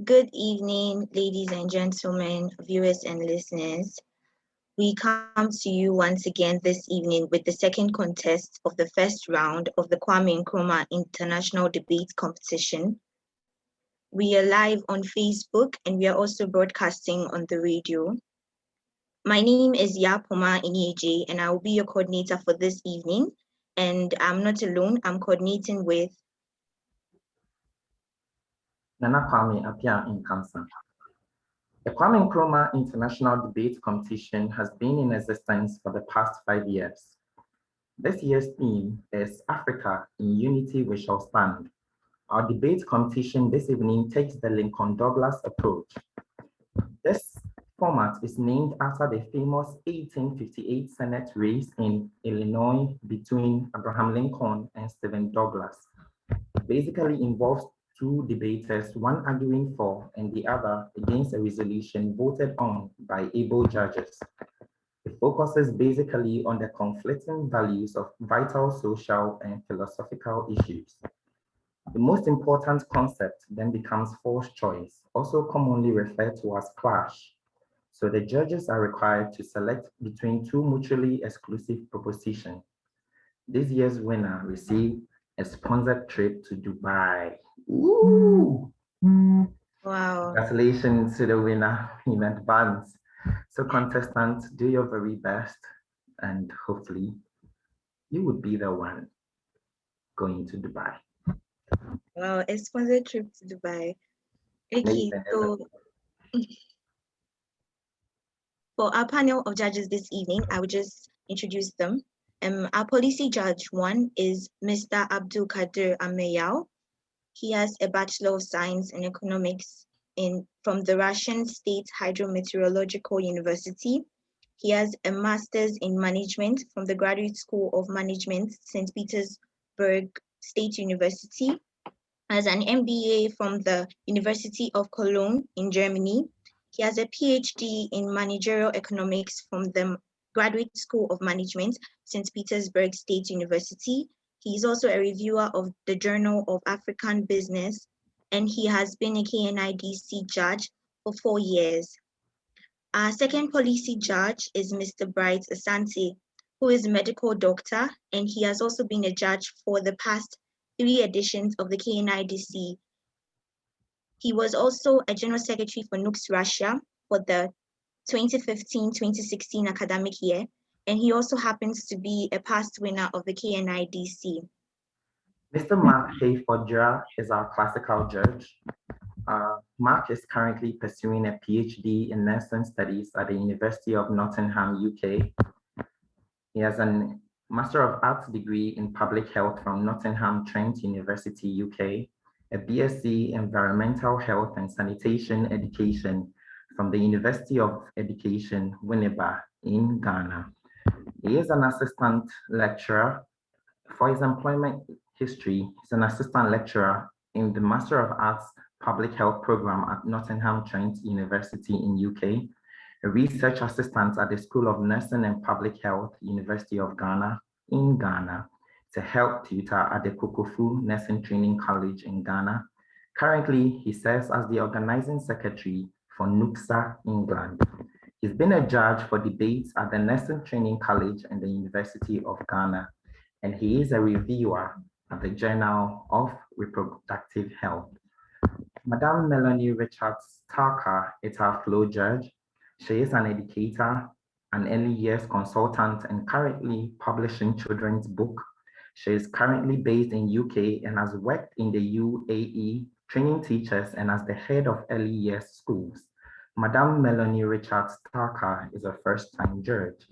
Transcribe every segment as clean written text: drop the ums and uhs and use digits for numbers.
Good evening, ladies and gentlemen, viewers and listeners. We come to you once again this evening with the second contest of the first round of the Kwame Nkrumah International Debate Competition. We are live on Facebook and we are also broadcasting on the radio. My name is Yapoma Inieje and I will be your coordinator for this evening. And I'm not alone, I'm coordinating with Nana Kwame appear in Kamsa. The Kwame Nkrumah International Debate Competition has been in existence for the past 5 years. This year's theme is Africa in Unity We Shall Stand. Our debate competition this evening takes the Lincoln Douglas approach. This format is named after the famous 1858 Senate race in Illinois between Abraham Lincoln and Stephen Douglas. It basically involves two debaters, one arguing for and the other against a resolution voted on by able judges. It focuses basically on the conflicting values of vital social and philosophical issues. The most important concept then becomes forced choice, also commonly referred to as clash. So the judges are required to select between two mutually exclusive propositions. This year's winner received a sponsored trip to Dubai. Ooh! Wow. Congratulations to the winner in advance. So contestants, do your very best and hopefully you would be the one going to Dubai. Wow, a sponsored trip to Dubai. Okay, so for our panel of judges this evening, I will just introduce them. Our policy judge one is Mr. Abdul Kadir Ameyao. He has a Bachelor of Science in Economics from the Russian State Hydrometeorological University. He has a Master's in Management from the Graduate School of Management, St. Petersburg State University. Has an MBA from the University of Cologne in Germany. He has a PhD in Managerial Economics from the Graduate School of Management, St. Petersburg State University. He is also a reviewer of the Journal of African Business, and he has been a KNIDC judge for 4 years. Our second policy judge is Mr. Bright Asante, who is a medical doctor, and he has also been a judge for the past 3 editions of the KNIDC. He was also a General Secretary for NUCS Russia for the 2015-2016 academic year, and he also happens to be a past winner of the KNIDC. Mr. Mark Hayfordra is our classical judge. Mark is currently pursuing a PhD in nursing studies at the University of Nottingham, UK. He has a Master of Arts degree in Public Health from Nottingham Trent University, UK, a BSc Environmental Health and Sanitation Education from the University of Education, Winneba in Ghana. He is an assistant lecturer. For his employment history, he's an assistant lecturer in the Master of Arts Public Health program at Nottingham Trent University in UK, a research assistant at the School of Nursing and Public Health, University of Ghana in Ghana, a health tutor at the POKOO-SONNY Nursing Training College in Ghana. Currently, he serves as the organizing secretary for NUCSA, England. He's been a judge for debates at the Nursing Training College and the University of Ghana, and he is a reviewer at the Journal of Reproductive Health. Madame Melanie Richards-Tarker is our floor judge. She is an educator, an early years consultant, and currently publishing children's book. She is currently based in UK and has worked in the UAE, training teachers and as the head of early years schools. Madame Melanie Richards-Tarker is a first-time judge.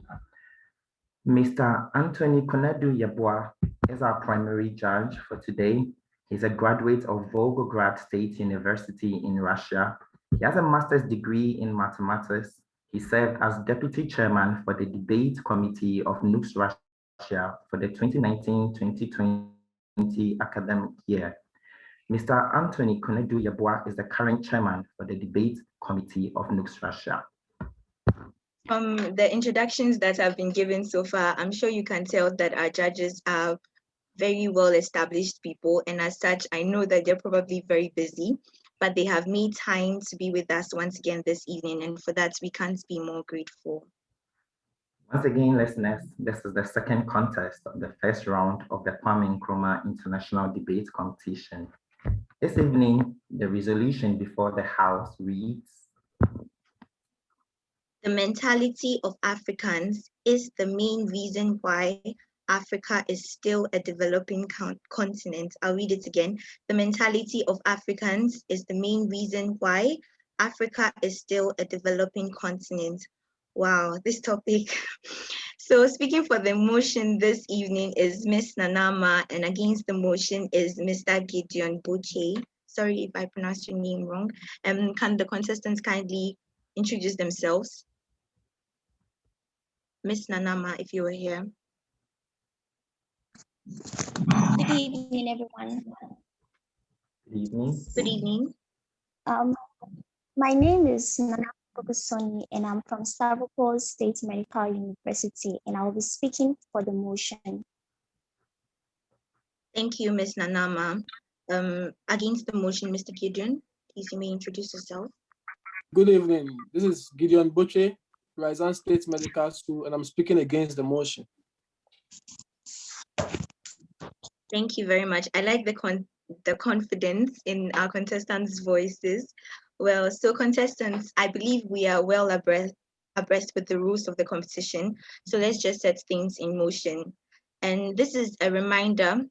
Mr. Anthony Konedu Yeboah is our primary judge for today. He's a graduate of Volgograd State University in Russia. He has a master's degree in mathematics. He served as deputy chairman for the debate committee of NUCS Russia for the 2019-2020 academic year. Mr. Anthony Konedu Yeboah is the current chairman for the debate committee of NUCS Russia. From the introductions that have been given so far, I'm sure you can tell that our judges are very well-established people, and as such, I know that they're probably very busy. but they have made time to be with us once again this evening, and for that, we can't be more grateful. Once again, listeners, this is the second contest of the first round of the Kwame Nkrumah International Debate Competition. This evening, the resolution before the House reads, "The mentality of Africans is the main reason why Africa is still a developing continent." I'll read it again. "The mentality of Africans is the main reason why Africa is still a developing continent." Wow, this topic. So speaking for the motion this evening is Ms. Nanama, and against the motion is Mr. GIDEON BOTCHEY. Sorry if I pronounced your name wrong. Can the contestants kindly introduce themselves? Ms. Nanama, if you were here. Good evening, everyone. good evening. Good evening. My name is POKOO-SONNY, and I'm from Stavropol State Medical University, and I will be speaking for the motion. Thank you, Ms. Nanama. Against the motion, Mr. GIDEON, please you may introduce yourself. Good evening. This is GIDEON BOTCHEY, Ryazan State Medical School, and I'm speaking against the motion. Thank you very much. I like the confidence in our contestants' voices. Well, so contestants, I believe we are well abreast with the rules of the competition. So let's just set things in motion. And this is a reminder.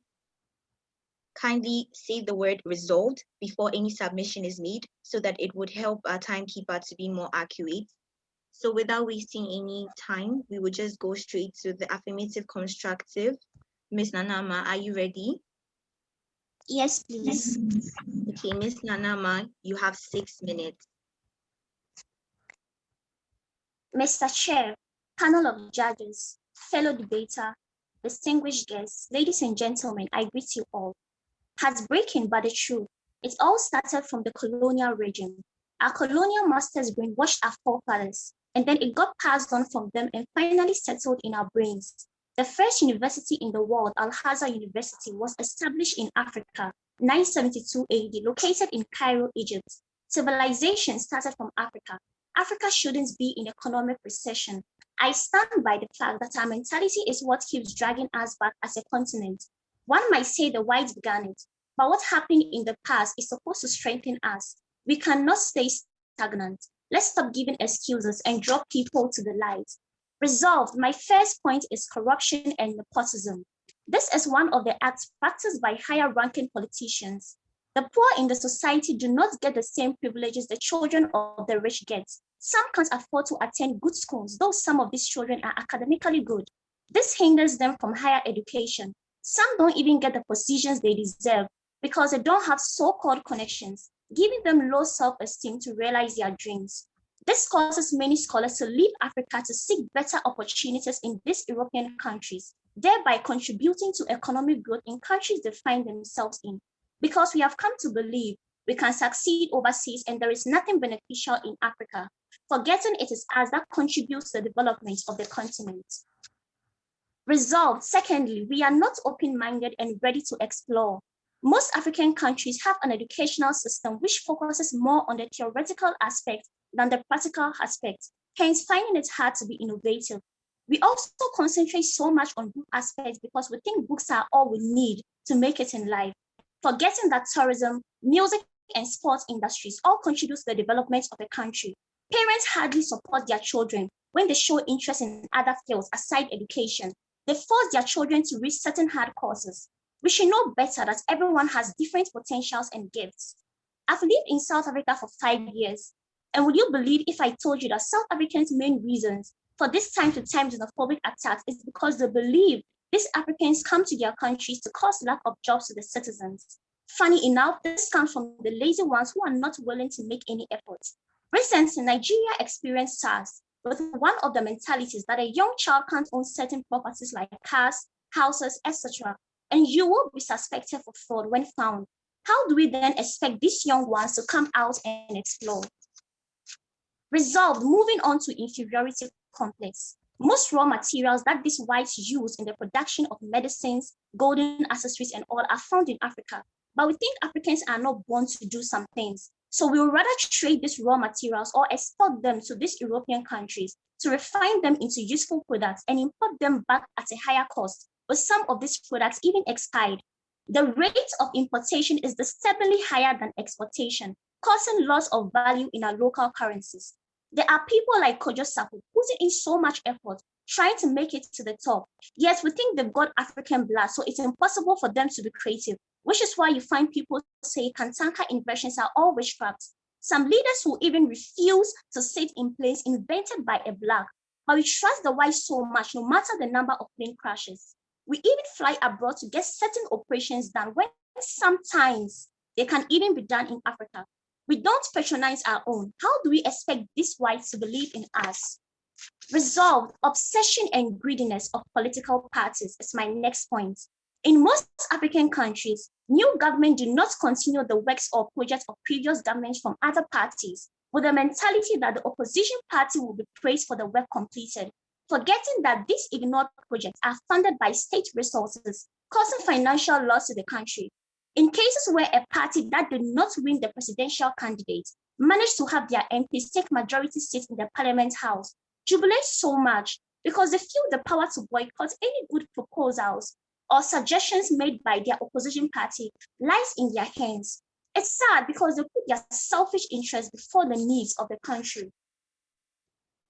Kindly say the word resolved before any submission is made so that it would help our timekeeper to be more accurate. So without wasting any time, we will just go straight to the affirmative constructive. Ms. Nanama, are you ready? Yes, please. Okay, Ms. Nanama, you have 6 minutes. Mr. Chair, panel of judges, fellow debater, distinguished guests, ladies and gentlemen, I greet you all. Heartbreaking, but the truth. It all started from the colonial regime. Our colonial masters brainwashed our forefathers, and then it got passed on from them and finally settled in our brains. The first university in the world, Al-Azhar University, was established in Africa, 972 AD, located in Cairo, Egypt. Civilization started from Africa. Africa shouldn't be in economic recession. I stand by the fact that our mentality is what keeps dragging us back as a continent. One might say the whites began it, but what happened in the past is supposed to strengthen us. We cannot stay stagnant. Let's stop giving excuses and draw people to the light. Resolved, my first point is corruption and nepotism. This is one of the acts practiced by higher-ranking politicians. The poor in the society do not get the same privileges the children of the rich get. Some can't afford to attend good schools, though some of these children are academically good. This hinders them from higher education. Some don't even get the positions they deserve because they don't have so-called connections, giving them low self-esteem to realize their dreams. This causes many scholars to leave Africa to seek better opportunities in these European countries, thereby contributing to economic growth in countries they find themselves in. Because we have come to believe we can succeed overseas and there is nothing beneficial in Africa, forgetting it is us that contributes to the development of the continent. Resolved, secondly, we are not open-minded and ready to explore. Most African countries have an educational system which focuses more on the theoretical aspect than the practical aspect, hence finding it hard to be innovative. We also concentrate so much on good aspects because we think books are all we need to make it in life, forgetting that tourism, music, and sports industries all contribute to the development of a country. Parents hardly support their children when they show interest in other fields aside education. They force their children to reach certain hard courses. We should know better that everyone has different potentials and gifts. I've lived in South Africa for 5 years. And would you believe if I told you that South Africans' main reasons for this time-to-time xenophobic attacks is because they believe these Africans come to their countries to cause lack of jobs to the citizens. Funny enough, this comes from the lazy ones who are not willing to make any efforts. Recently, Nigeria experienced SARS with one of the mentalities that a young child can't own certain properties like cars, houses, etc. And you will be suspected for fraud when found. How do we then expect these young ones to come out and explore? Resolved, moving on to inferiority complex. Most raw materials that these whites use in the production of medicines, golden accessories, and all are found in Africa. But we think Africans are not born to do some things. So we would rather trade these raw materials or export them to these European countries to refine them into useful products and import them back at a higher cost, with some of these products even expired. The rate of importation is disturbingly higher than exportation, causing loss of value in our local currencies. There are people like Kojo Sako putting in so much effort trying to make it to the top. Yet we think they've got African blood, so it's impossible for them to be creative, which is why you find people say Kantanka inventions are all witchcraft. Some leaders will even refuse to sit in planes invented by a black, but we trust the white so much no matter the number of plane crashes. We even fly abroad to get certain operations done when sometimes they can even be done in Africa. We don't patronize our own. How do we expect these whites to believe in us? Resolve, obsession, and greediness of political parties is my next point. In most African countries, new government do not continue the works or projects of previous governments from other parties with the mentality that the opposition party will be praised for the work completed, forgetting that these ignored projects are funded by state resources, causing financial loss to the country. In cases where a party that did not win the presidential candidate managed to have their MPs take majority seats in the parliament house, jubilate so much because they feel the power to boycott any good proposals or suggestions made by their opposition party lies in their hands. It's sad because they put their selfish interests before the needs of the country.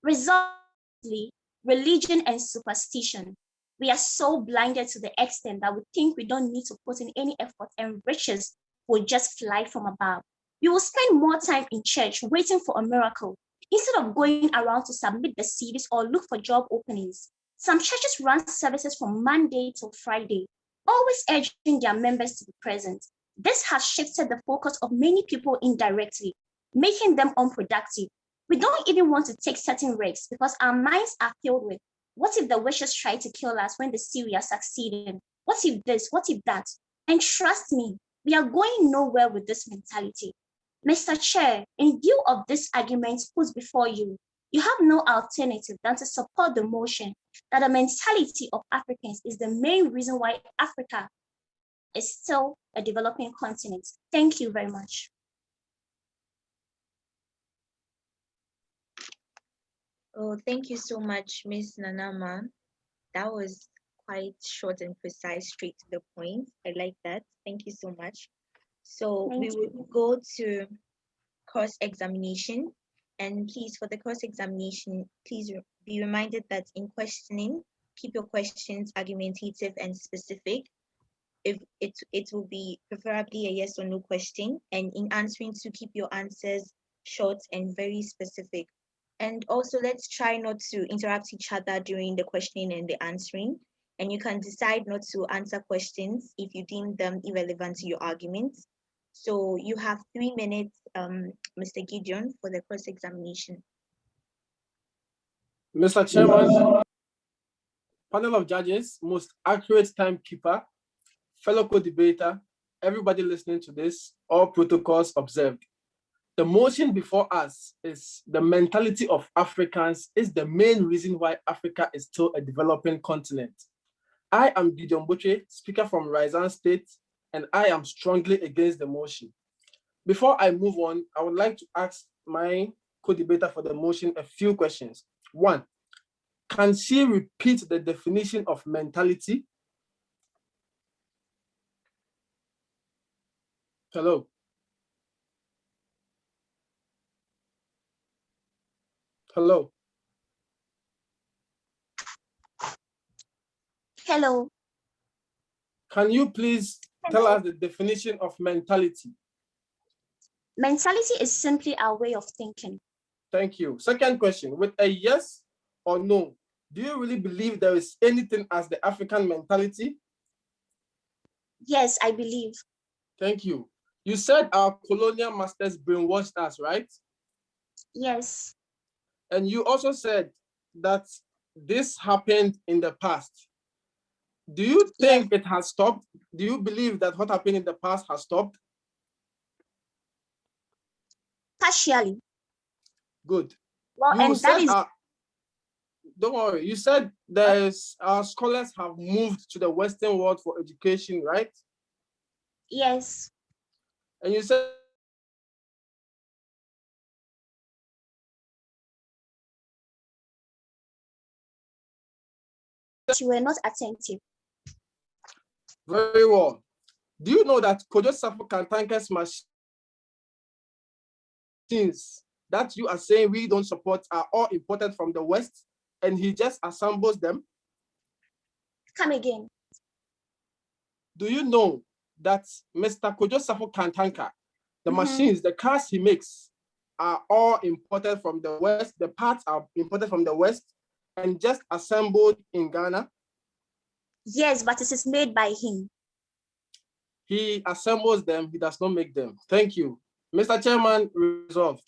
Resultantly, religion and superstition. We are so blinded to the extent that we think we don't need to put in any effort and riches will just fly from above. We will spend more time in church waiting for a miracle instead of going around to submit the CVs or look for job openings. Some churches run services from Monday till Friday, always urging their members to be present. This has shifted the focus of many people indirectly, making them unproductive. We don't even want to take certain risks because our minds are filled with, what if the witches try to kill us when they see we are succeeding? What if this? What if that? And trust me, we are going nowhere with this mentality. Mr. Chair, in view of this argument put before you, you have no alternative than to support the motion that the mentality of Africans is the main reason why Africa is still a developing continent. Thank you very much. Oh, thank you so much, Ms. Nanama. That was quite short and precise, straight to the point. I like that. Thank you so much. So we will go to cross-examination. And please, for the cross-examination, please be reminded that in questioning, keep your questions argumentative and specific. If it will be preferably a yes or no question. And in answering, to keep your answers short and very specific. And also, let's try not to interrupt each other during the questioning and the answering. And you can decide not to answer questions if you deem them irrelevant to your arguments. So you have 3 minutes, Mr. Gideon, for the cross-examination. Mr. Chairman, panel of judges, most accurate timekeeper, fellow co-debater, everybody listening to this, all protocols observed. The motion before us is the mentality of Africans is the main reason why Africa is still a developing continent. I am GIDEON BOTCHEY, speaker from Ryazan State, and I am strongly against the motion. Before I move on, I would like to ask my co-debater for the motion a few questions. 1, can she repeat the definition of mentality? Hello. Hello. Hello. Can you please tell us the definition of mentality? Mentality is simply our way of thinking. Thank you. Second question, with a yes or no, do you really believe there is anything as the African mentality? Yes, I believe. Thank you. You said our colonial masters brainwashed us, right? Yes. And you also said that this happened in the past. Do you think it has stopped? Do you believe that what happened in the past has stopped? Partially. Good. Well, You and said, that is... don't worry, you said there's our scholars have moved to the Western world for education, right? Yes. And you said you were not attentive. Very well. Do you know that Kwame Kantanker's machines that you are saying we don't support are all imported from the West, and he just assembles them? Come again. Do you know that Mr. Kwame Kantanker, the machines, the cars he makes are all imported from the West? The parts are imported from the West and just assembled in Ghana? Yes, but it is made by him. He assembles them, he does not make them. Thank you. Mr. Chairman, resolved.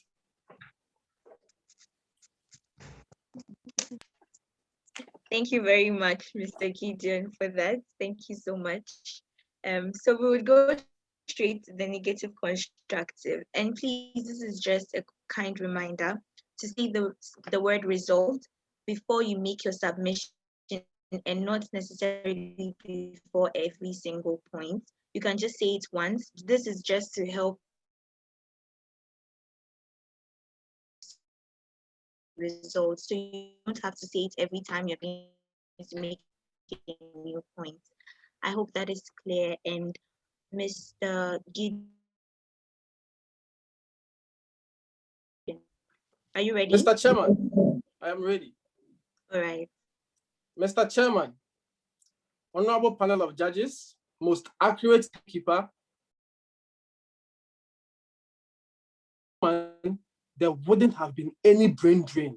Thank you very much, Mr. Gideon, for that. Thank you so much. So we would go straight to the negative constructive. And please, this is just a kind reminder to see the word resolved before you make your submission and not necessarily before every single point. You can just say it once. This is just to help results. So you don't have to say it every time you're going to make a new point. I hope that is clear. And Mr. Gideon, are you ready? Mr. Chairman, I am ready. All right. Mr. Chairman, honorable panel of judges, most accurate keeper, there wouldn't have been any brain drain.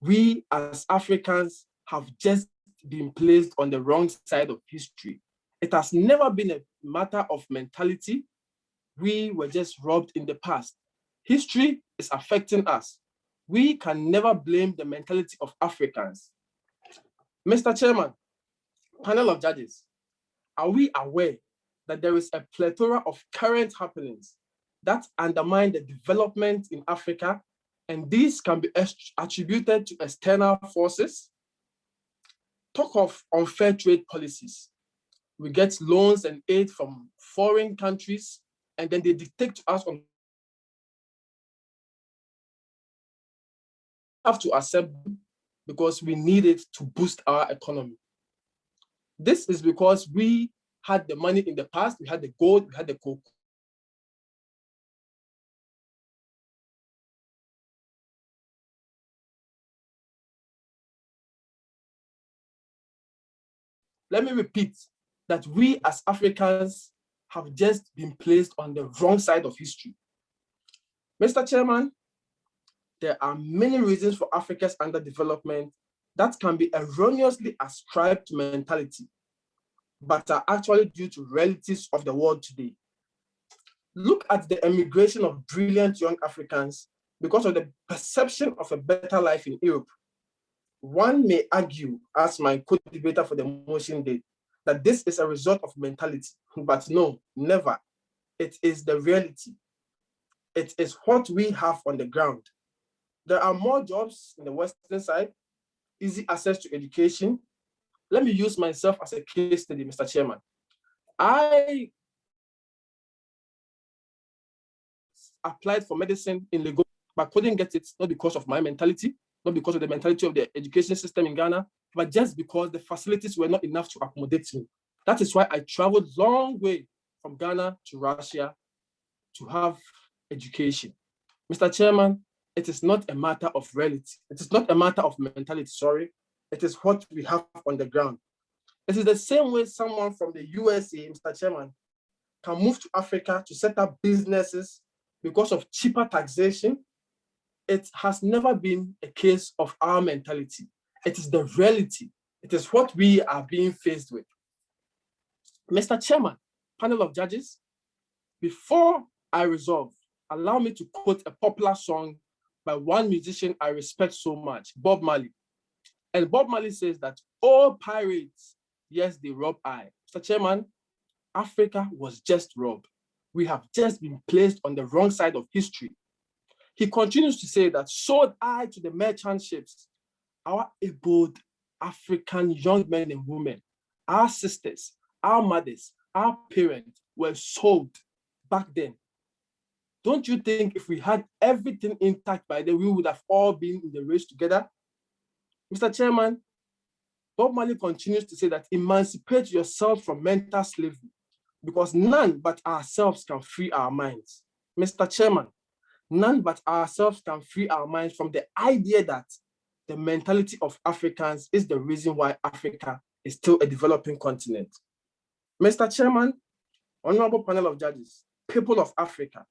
We as Africans have just been placed on the wrong side of history. It has never been a matter of mentality. We were just robbed in the past. History is affecting us. We can never blame the mentality of Africans. Mr. Chairman, panel of judges, are we aware that there is a plethora of current happenings that undermine the development in Africa, and these can be attributed to external forces? Talk of unfair trade policies. We get loans and aid from foreign countries, and then they dictate to us on have to accept them because we need it to boost our economy. This is because we had the money in the past, we had the gold, we had the cocoa. Let me repeat that we as Africans have just been placed on the wrong side of history. Mr. Chairman, there are many reasons for Africa's underdevelopment that can be erroneously ascribed to mentality, but are actually due to realities of the world today. Look at the emigration of brilliant young Africans because of the perception of a better life in Europe. One may argue, as my co-debater for the motion did, that this is a result of mentality, but no, never. It is the reality. It is what we have on the ground. There are more jobs in the Western side, easy access to education. Let me use myself as a case study, Mr. Chairman. I applied for medicine in Lagos, but couldn't get it, not because of my mentality, not because of the mentality of the education system in Ghana, but just because the facilities were not enough to accommodate me. That is why I traveled a long way from Ghana to Russia to have education. Mr. Chairman, it is not a matter of reality. It is not a matter of mentality, sorry. It is what we have on the ground. It is the same way someone from the USA, Mr. Chairman, can move to Africa to set up businesses because of cheaper taxation. It has never been a case of our mentality. It is the reality. It is what we are being faced with. Mr. Chairman, panel of judges, before I resolve, allow me to quote a popular song by one musician I respect so much, Bob Marley. And Bob Marley says that all pirates, yes, they rob I. Mr. Chairman, Africa was just robbed. We have just been placed on the wrong side of history. He continues to say that sold I to the merchant ships, our able African young men and women, our sisters, our mothers, our parents were sold back then. Don't you think if we had everything intact by then, we would have all been in the race together? Mr. Chairman, Bob Marley continues to say that emancipate yourself from mental slavery because none but ourselves can free our minds. Mr. Chairman, none but ourselves can free our minds from the idea that the mentality of Africans is the reason why Africa is still a developing continent. Mr. Chairman, honorable panel of judges, people of Africa,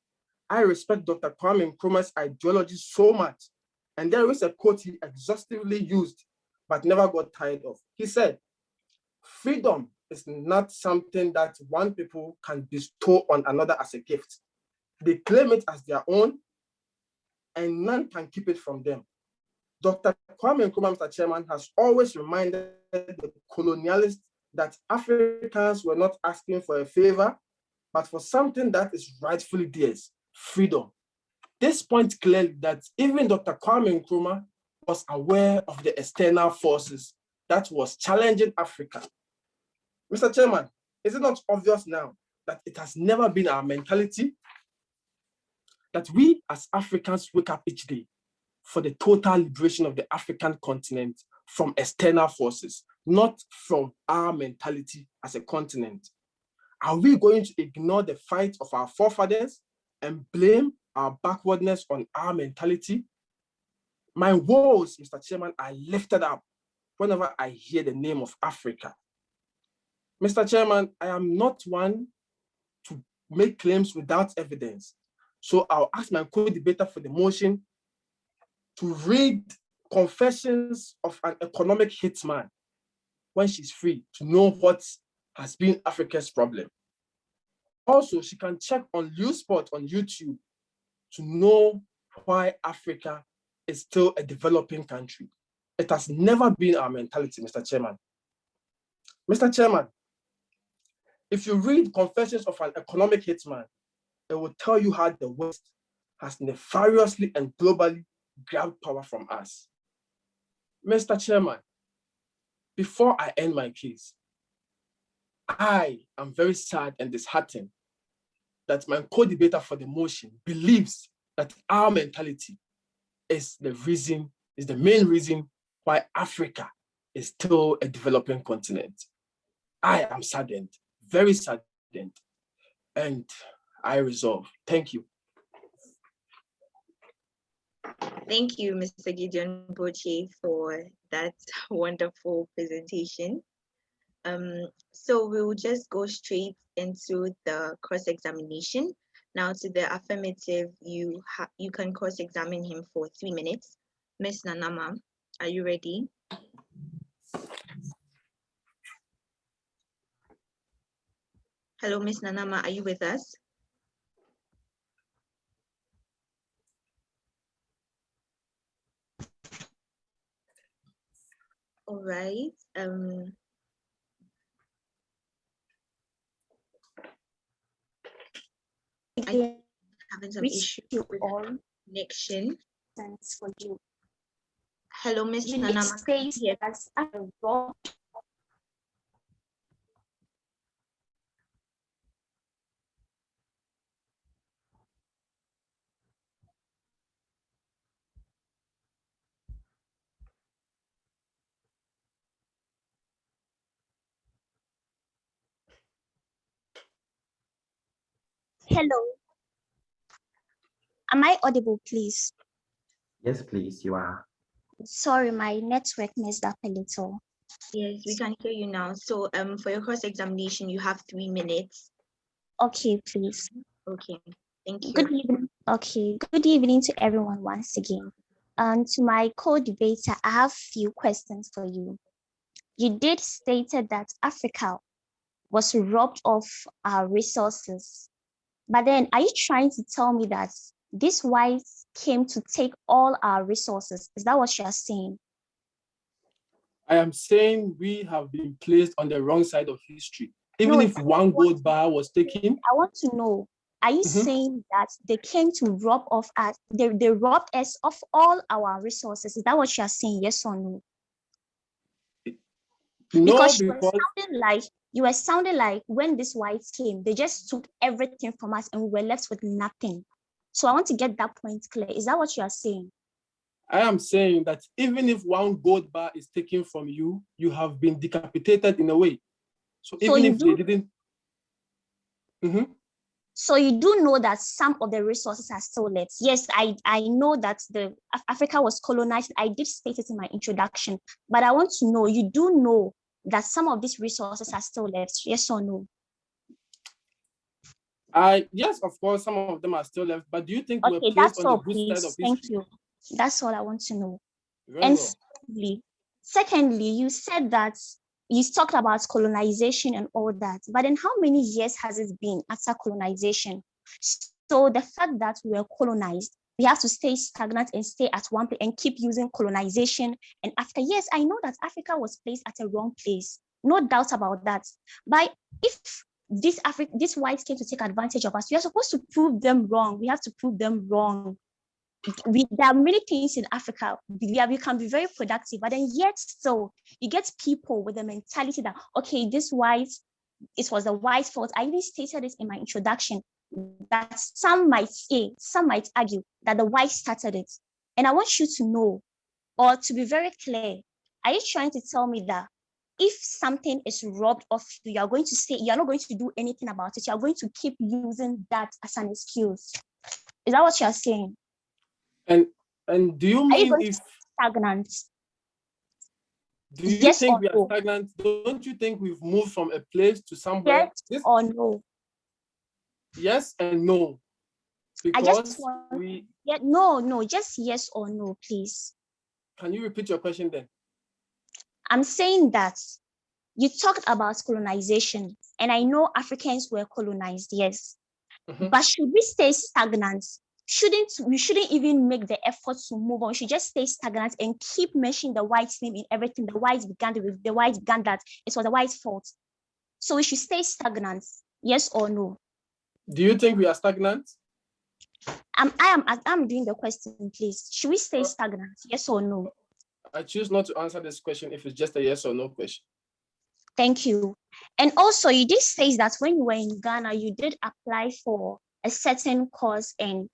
I respect Dr. Kwame Nkrumah's ideology so much. And there is a quote he exhaustively used, but never got tired of. He said, freedom is not something that one people can bestow on another as a gift. They claim it as their own, and none can keep it from them. Dr. Kwame Nkrumah, Mr. Chairman, has always reminded the colonialists that Africans were not asking for a favor, but for something that is rightfully theirs, freedom. This points clearly that even Dr. Kwame Nkrumah was aware of the external forces that was challenging Africa. Mr. Chairman, is it not obvious now that it has never been our mentality that we as Africans wake up each day for the total liberation of the African continent from external forces, not from our mentality as a continent? Are we going to ignore the fight of our forefathers and blame our backwardness on our mentality? My walls, Mr. Chairman, are lifted up whenever I hear the name of Africa. Mr. Chairman, I am not one to make claims without evidence. So I'll ask my co-debater for the motion to read Confessions of an Economic Hitman when she's free, to know what has been Africa's problem. Also, she can check on Spot on YouTube to know why Africa is still a developing country. It has never been our mentality, Mr. Chairman. Mr. Chairman, if you read Confessions of an Economic Hitman, it will tell you how the West has nefariously and globally grabbed power from us. Mr. Chairman, before I end my case, I am very sad and disheartened that my co-debater for the motion believes that our mentality is the main reason why Africa is still a developing continent. I am saddened, very saddened, and I resolve. Thank you. Thank you, Mr. Gideon BOTCHEY, for that wonderful presentation. So we will just go straight into the cross-examination. Now, to the affirmative, you can cross-examine him for 3 minutes. Ms. Nanama, are you ready? Hello, Ms. Nanama, are you with us? All right. I'm having some issues with connection. Thanks for you. Hello, Ms. Nanama. Says that's a wrong. Hello. Am I audible, please? Yes, please, you are. Sorry, my network messed up a little. Yes, we can hear you now. So for your cross-examination, you have 3 minutes. Okay, please. Okay, thank you. Good evening. Okay, good evening to everyone once again. To my co-debater, I have few questions for you. You did stated that Africa was robbed of our resources, but then are you trying to tell me that these whites came to take all our resources? Is that what you are saying? I am saying we have been placed on the wrong side of history. Even if one gold bar was taken. I want to know, are you saying that they came to rob of us, they robbed us of all our resources? Is that what you are saying, yes or no? No, because you were sounding like when these whites came, they just took everything from us and we were left with nothing. So I want to get that point clear. Is that what you are saying? I am saying that even if one gold bar is taken from you, you have been decapitated in a way. So even if they didn't. So you do know that some of the resources are still left. Yes, I know that Africa was colonized. I did state it in my introduction, but I want to know, you do know that some of these resources are still left, yes or no? Yes, of course, some of them are still left, but do you think we're placed that's on all, the good please. side of history? Thank you. That's all I want to know. Very And well. secondly, you said that you talked about colonization and all that, but then how many years has it been after colonization? So the fact that we are colonized, we have to stay stagnant and stay at one place and keep using colonization. And after, yes, I know that Africa was placed at a wrong place, no doubt about that. But if these whites came to take advantage of us, we are supposed to prove them wrong. We have to prove them wrong. There are many things in Africa. We can be very productive, but then yet still, you get people with the mentality that, okay, it was the white's fault. I even stated it in my introduction that some might argue that the white started it. And I want you to know, or to be very clear, are you trying to tell me that if something is robbed of you, you're going to say you're not going to do anything about it? You're going to keep using that as an excuse. Is that what you're saying? And do you mean if stagnant? Do you think we are stagnant? Don't you think we've moved from a place to somewhere? Yes or no? Yes and no. Because no, just yes or no, please. Can you repeat your question then? I'm saying that you talked about colonization, and I know Africans were colonized, yes. But should we stay stagnant? We shouldn't even make the effort to move on. We should just stay stagnant and keep mentioning the white's name in everything. The whites began that. It was the white's fault. So we should stay stagnant, yes or no? Do you think we are stagnant? I'm doing the question, please. Should we stay stagnant, yes or no? I choose not to answer this question if it's just a yes or no question. Thank you. And also, you did say that when you were in Ghana, you did apply for a certain course and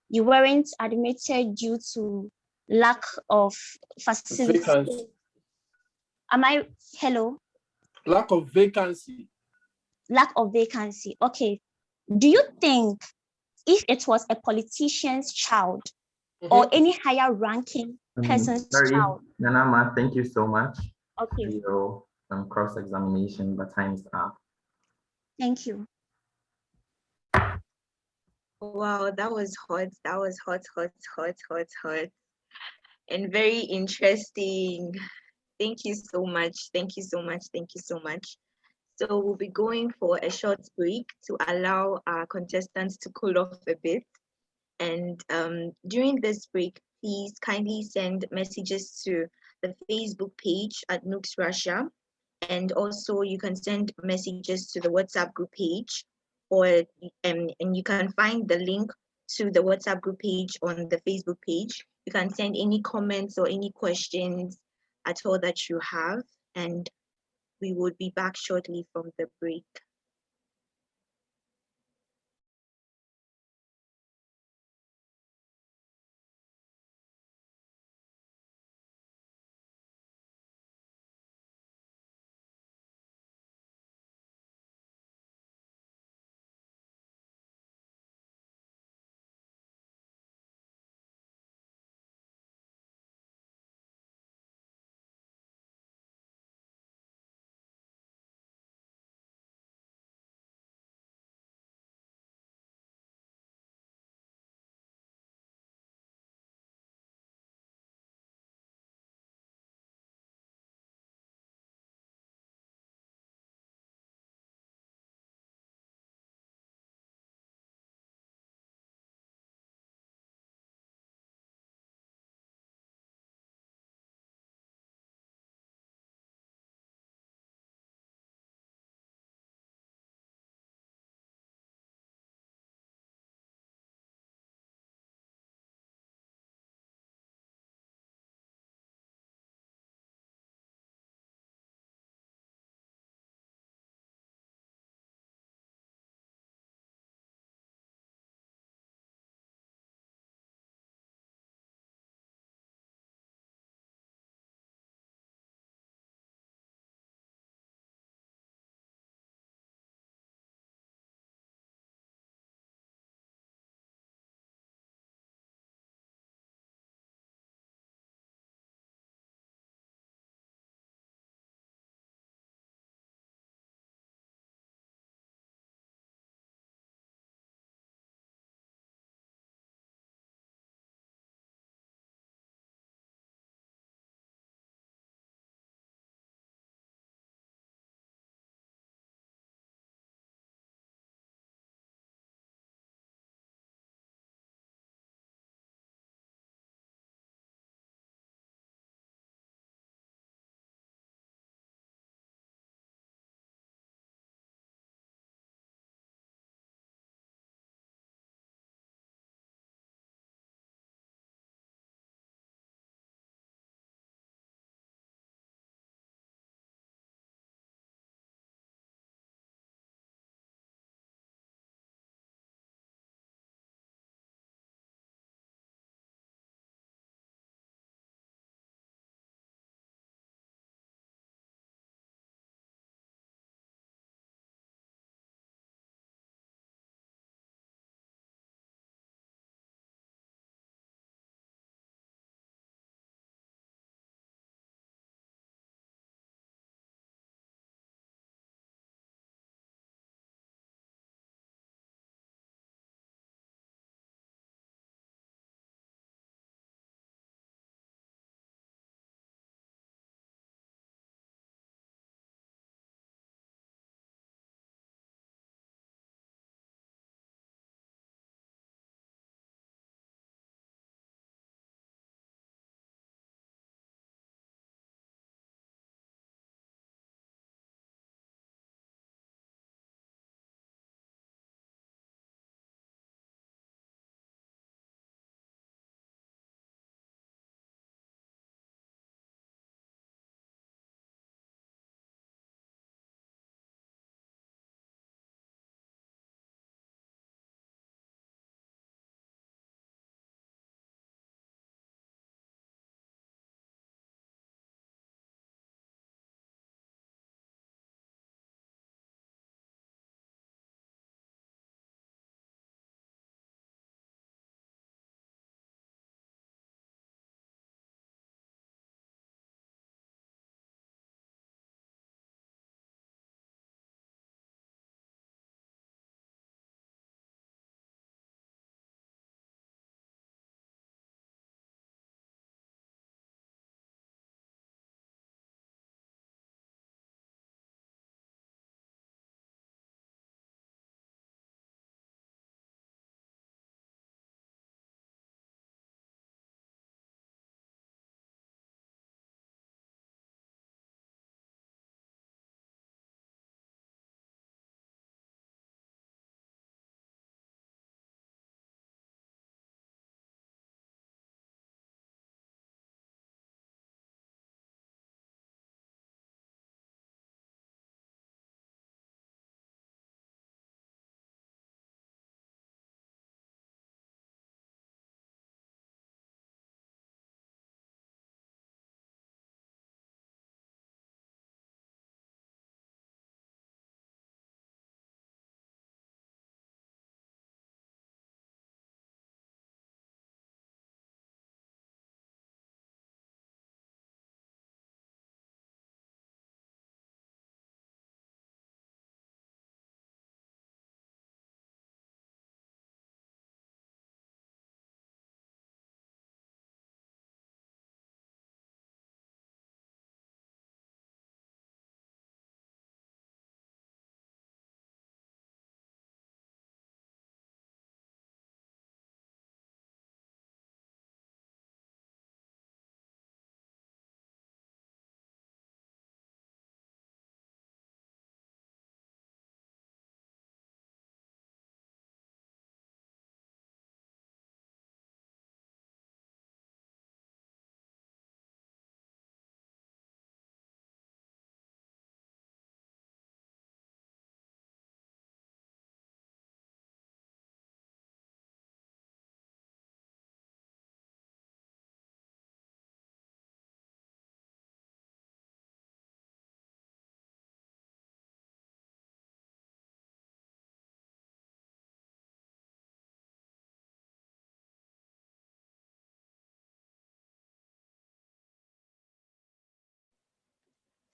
you weren't admitted due to lack of facilities. Vacancy. Hello? Lack of vacancy. Lack of vacancy. Okay. Do you think if it was a politician's child or any higher ranking person's child? Nana, thank you so much. Okay. For your cross-examination, but time's up. Thank you. Wow, that was hot. That was hot. And very interesting. Thank you so much. Thank you so much. Thank you so much. So we'll be going for a short break to allow our contestants to cool off a bit. And during this break, please kindly send messages to the Facebook page at Nooks Russia. And also you can send messages to the WhatsApp group page, or and you can find the link to the WhatsApp group page on the Facebook page. You can send any comments or any questions at all that you have, and we will be back shortly from the break.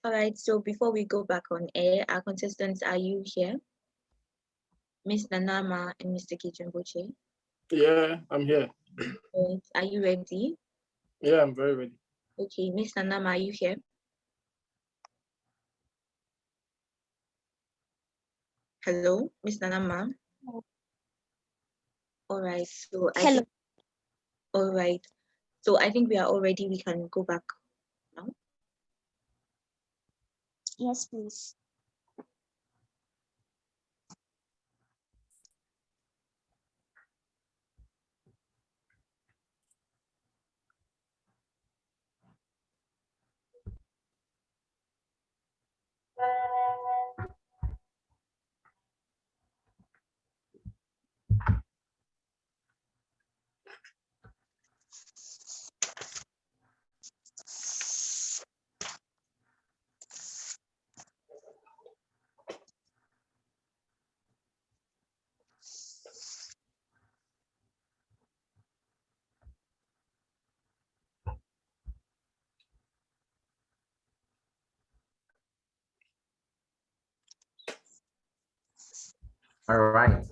All right, so before we go back on air, our contestants, are you here? Miss Nanama and Mr. Gideon BOTCHEY. Yeah, I'm here. Right. Are you ready? Yeah, I'm very ready. Okay, Miss Nanama, are you here? Hello, Miss Nanama. All right, so I Hello. think, all right, so I think we are all ready. We can go back now. Yes, please. All right,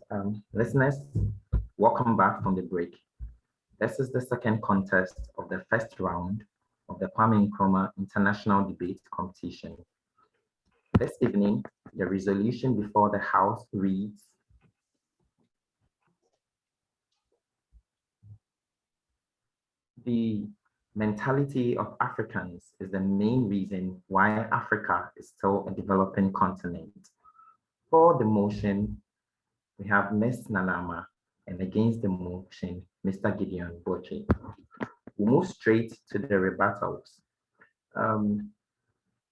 listeners, welcome back from the break. This is the second contest of the first round of the Kwame Nkrumah International Debate Competition. This evening, the resolution before the House reads, the mentality of Africans is the main reason why Africa is still a developing continent. For the motion, we have Ms. Nanama, and against the motion, Mr. GIDEON BOTCHEY. We'll move straight to the rebuttals.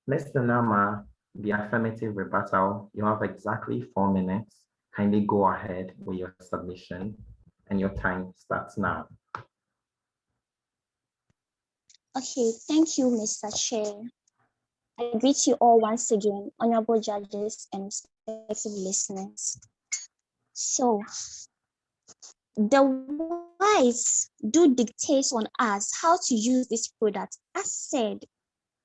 Ms. Nanama, the affirmative rebuttal, you have exactly 4 minutes. Kindly go ahead with your submission, and your time starts now. Okay, thank you, Mr. Chair. I greet you all once again, honorable judges and respected listeners. So, the whites do dictate on us how to use this product, as said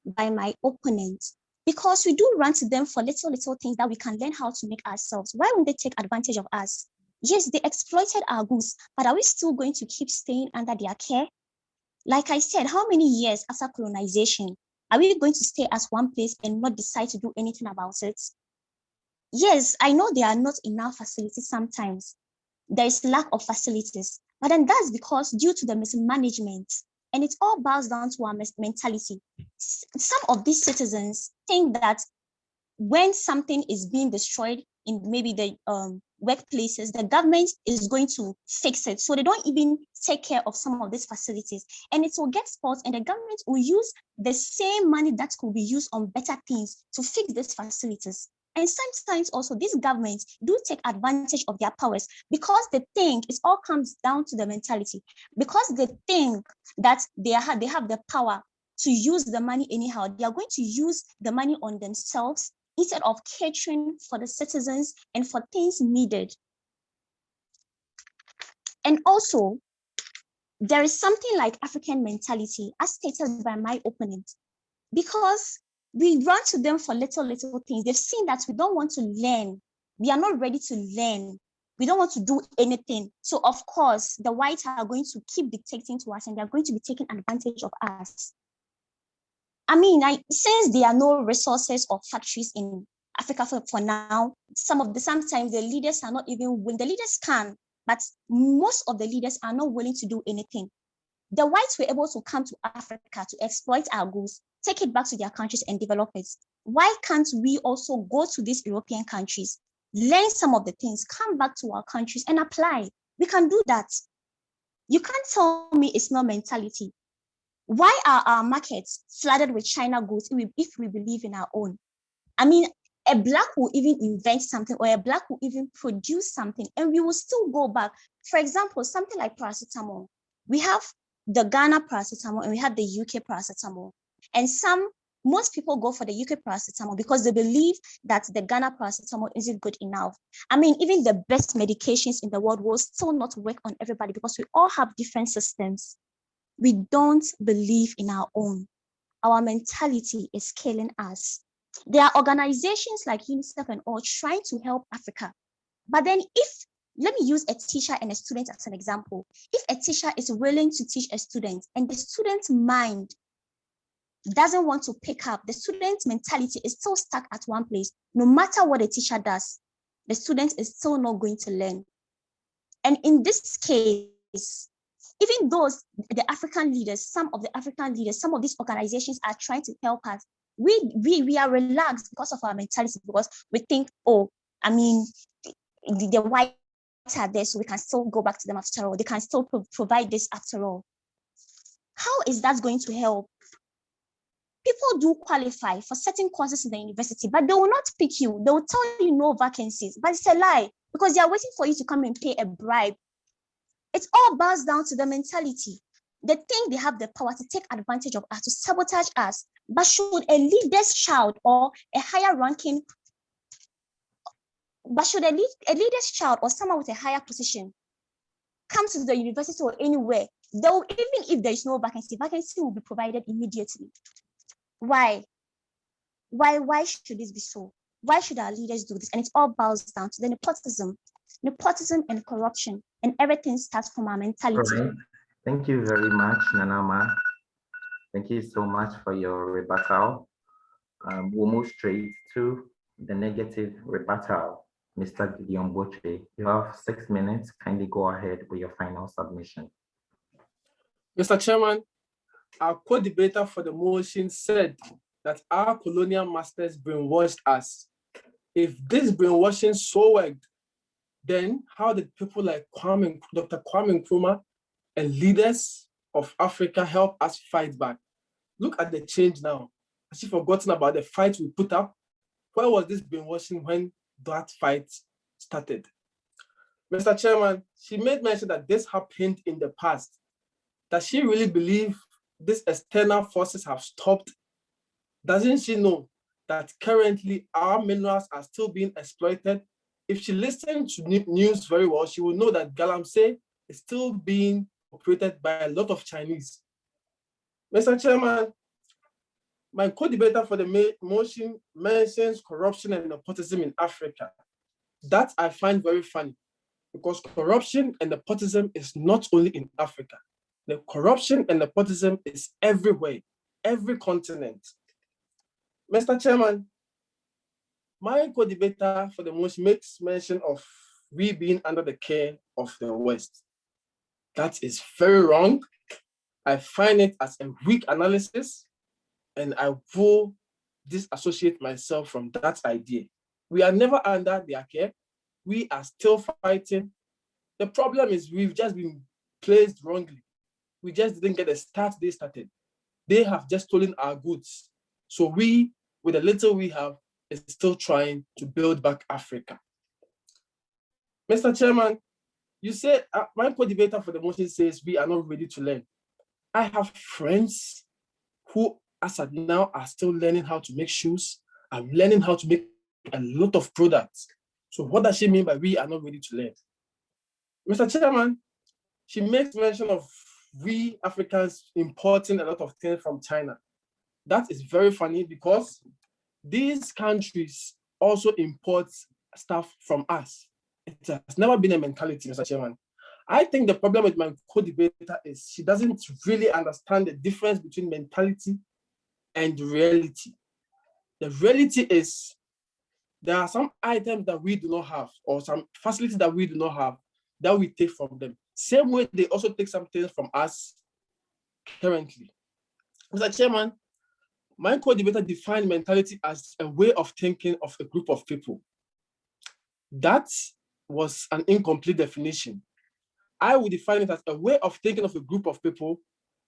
by my opponent, because we do run to them for little things that we can learn how to make ourselves. Why won't they take advantage of us? Yes, they exploited our goods, but are we still going to keep staying under their care? Like I said, how many years after colonization are we going to stay at one place and not decide to do anything about it? Yes, I know there are not enough facilities sometimes. There is lack of facilities, but then that's because due to the mismanagement, and it all boils down to our mentality. Some of these citizens think that when something is being destroyed in maybe the workplaces, the government is going to fix it. So they don't even take care of some of these facilities, and it will get spoiled, and the government will use the same money that could be used on better things to fix these facilities. And sometimes also these governments do take advantage of their powers because they think it all comes down to the mentality, because they think that they have the power to use the money anyhow. They are going to use the money on themselves instead of catering for the citizens and for things needed. And also, there is something like African mentality, as stated by my opponent, because we run to them for little things. They've seen that we don't want to learn. We are not ready to learn. We don't want to do anything. So of course, the whites are going to keep dictating to us, and they're going to be taking advantage of us. I mean, since there are no resources or factories in Africa for now, sometimes the leaders are not even willing. The leaders can, but most of the leaders are not willing to do anything. The whites were able to come to Africa to exploit our goods, take it back to their countries and develop it. Why can't we also go to these European countries, learn some of the things, come back to our countries and apply? We can do that. You can't tell me it's not mentality. Why are our markets flooded with China goods if we believe in our own? I mean, a black will even invent something, or a black will even produce something, and we will still go back. For example, something like paracetamol. We have the Ghana paracetamol and we have the UK paracetamol. And most people go for the UK paracetamol because they believe that the Ghana paracetamol isn't good enough. I mean, even the best medications in the world will still not work on everybody because we all have different systems. We don't believe in our own. our mentality is killing us. There are organizations like UNICEF and all trying to help Africa. But then let me use a teacher and a student as an example. If a teacher is willing to teach a student and the student's mind doesn't want to pick up, the student's mentality is still stuck at one place, no matter what the teacher does, the student is still not going to learn. And in this case, even those, the African leaders, some of these organizations are trying to help us. We are relaxed because of our mentality, because we think, oh, I mean, the whites are there, so we can still go back to them after all. They can still provide this after all. How is that going to help? People do qualify for certain courses in the university, but they will not pick you. They will tell you no vacancies, but it's a lie because they are waiting for you to come and pay a bribe. It all boils down to the mentality. They think they have the power to take advantage of us, to sabotage us. But should a leader's child or a higher ranking, but should a leader's child or someone with a higher position come to the university or anywhere, though even if there is no vacancy will be provided immediately. Why? Why should this be so? Why should our leaders do this? And it all boils down to the nepotism and corruption, and everything starts from our mentality. Right. Thank you very much, Nanama. Thank you so much for your rebuttal. We'll move straight to the negative rebuttal. Mr. Gideon BOTCHEY, you have 6 minutes. Kindly go ahead with your final submission. Mr. Chairman, our co-debater for the motion said that our colonial masters brainwashed us. If this brainwashing so worked, then how did people like Kwame, Dr. Kwame Nkrumah and leaders of Africa help us fight back? Look at the change now. Has she forgotten about the fight we put up? Where was this brainwashing when that fight started? Mr. Chairman, she made mention that this happened in the past. Does she really believe these external forces have stopped? Doesn't she know that currently our minerals are still being exploited? If she listened to news very well, she will know that Galamsey is still being operated by a lot of Chinese. Mr. Chairman, my co-debater for the motion mentions corruption and nepotism in Africa. That I find very funny because corruption and nepotism is not only in Africa. The corruption and nepotism is everywhere, every continent. Mr. Chairman, my co-debater for the motion makes mention of we being under the care of the West. That is very wrong. I find it as a weak analysis, and I will disassociate myself from that idea. We are never under their care. We are still fighting. The problem is we've just been placed wrongly. We just didn't get the start they started. They have just stolen our goods. So we, with the little we have, is still trying to build back Africa. Mr. Chairman, you said, my co-debater for the motion says we are not ready to learn. I have friends who, as of now, are still learning how to make shoes. I'm learning how to make a lot of products. So what does she mean by we are not ready to learn? Mr. Chairman, she makes mention of we Africans importing a lot of things from China. That is very funny because these countries also import stuff from us. It has never been a mentality, Mr. Chairman. I think the problem with my co-debater is she doesn't really understand the difference between mentality and reality. The reality is there are some items that we do not have or some facilities that we do not have that we take from them. Same way they also take some things from us currently. Mr. Chairman, my co-debater defined mentality as a way of thinking of a group of people. That was an incomplete definition. I would define it as a way of thinking of a group of people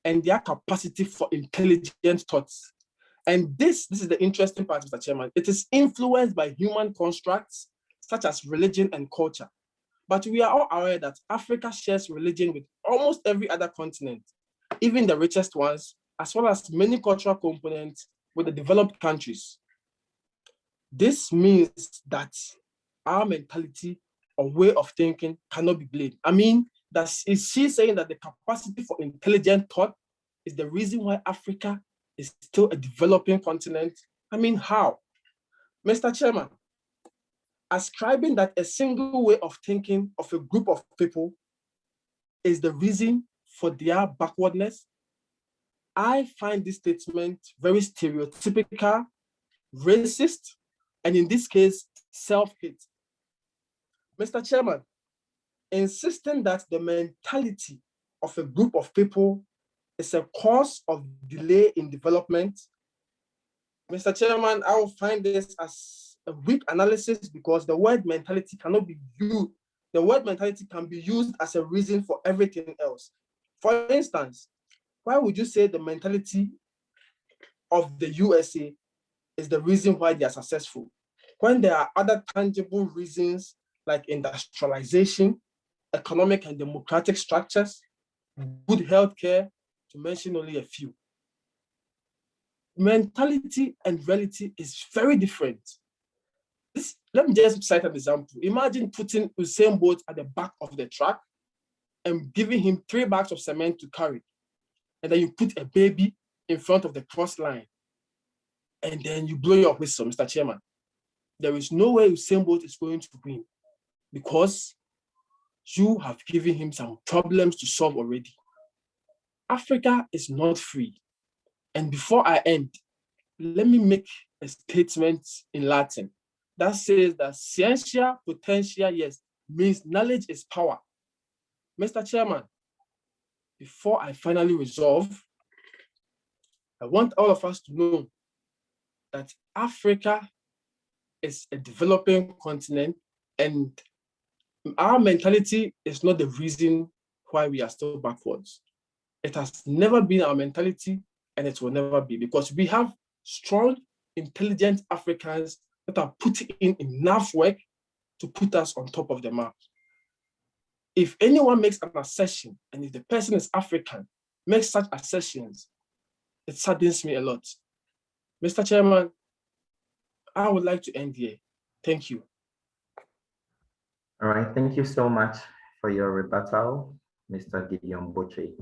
and their capacity for intelligent thoughts. And this is the interesting part, Mr. Chairman. It is influenced by human constructs such as religion and culture. But we are all aware that Africa shares religion with almost every other continent, even the richest ones, as well as many cultural components with the developed countries. This means that our mentality or way of thinking cannot be blamed. I mean, is she saying that the capacity for intelligent thought is the reason why Africa is still a developing continent? I mean, how? Mr. Chairman, ascribing that a single way of thinking of a group of people is the reason for their backwardness, I find this statement very stereotypical, racist, and in this case, self-hate. Mr. Chairman, insisting that the mentality of a group of people is a cause of delay in development, Mr. Chairman, I will find this as a weak analysis because the word mentality cannot be used. The word mentality can be used as a reason for everything else. For instance, why would you say the mentality of the USA is the reason why they are successful, when there are other tangible reasons like industrialization, economic and democratic structures, good healthcare, to mention only a few? Mentality and reality is very different. Let me just cite an example. Imagine putting Usain Bolt at the back of the track and giving him 3 bags of cement to carry. And then you put a baby in front of the cross line. And then you blow your whistle, Mr. Chairman. There is no way Usain Bolt is going to win because you have given him some problems to solve already. Africa is not free. And before I end, let me make a statement in Latin that says that scientia potentia yes means knowledge is power. Mr. Chairman, before I finally resolve, I want all of us to know that Africa is a developing continent and our mentality is not the reason why we are still backwards. It has never been our mentality and it will never be, because we have strong, intelligent Africans that are putting in enough work to put us on top of the map. If anyone makes an assertion, and if the person is African, makes such assertions, it saddens me a lot. Mr. Chairman, I would like to end here. Thank you. All right, thank you so much for your rebuttal, Mr. Gideon BOTCHEY.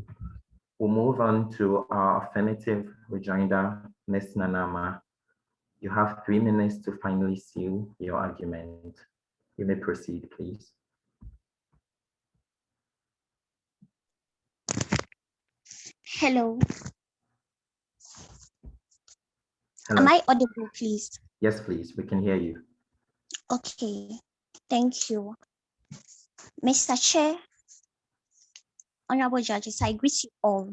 We'll move on to our affirmative rejoinder, Ms. Nanama. You have 3 minutes to finally seal your argument. You may proceed, please. Hello. Hello. Am I audible, please? Yes, please, we can hear you. Okay, thank you. Mr. Chair, honorable judges, I greet you all.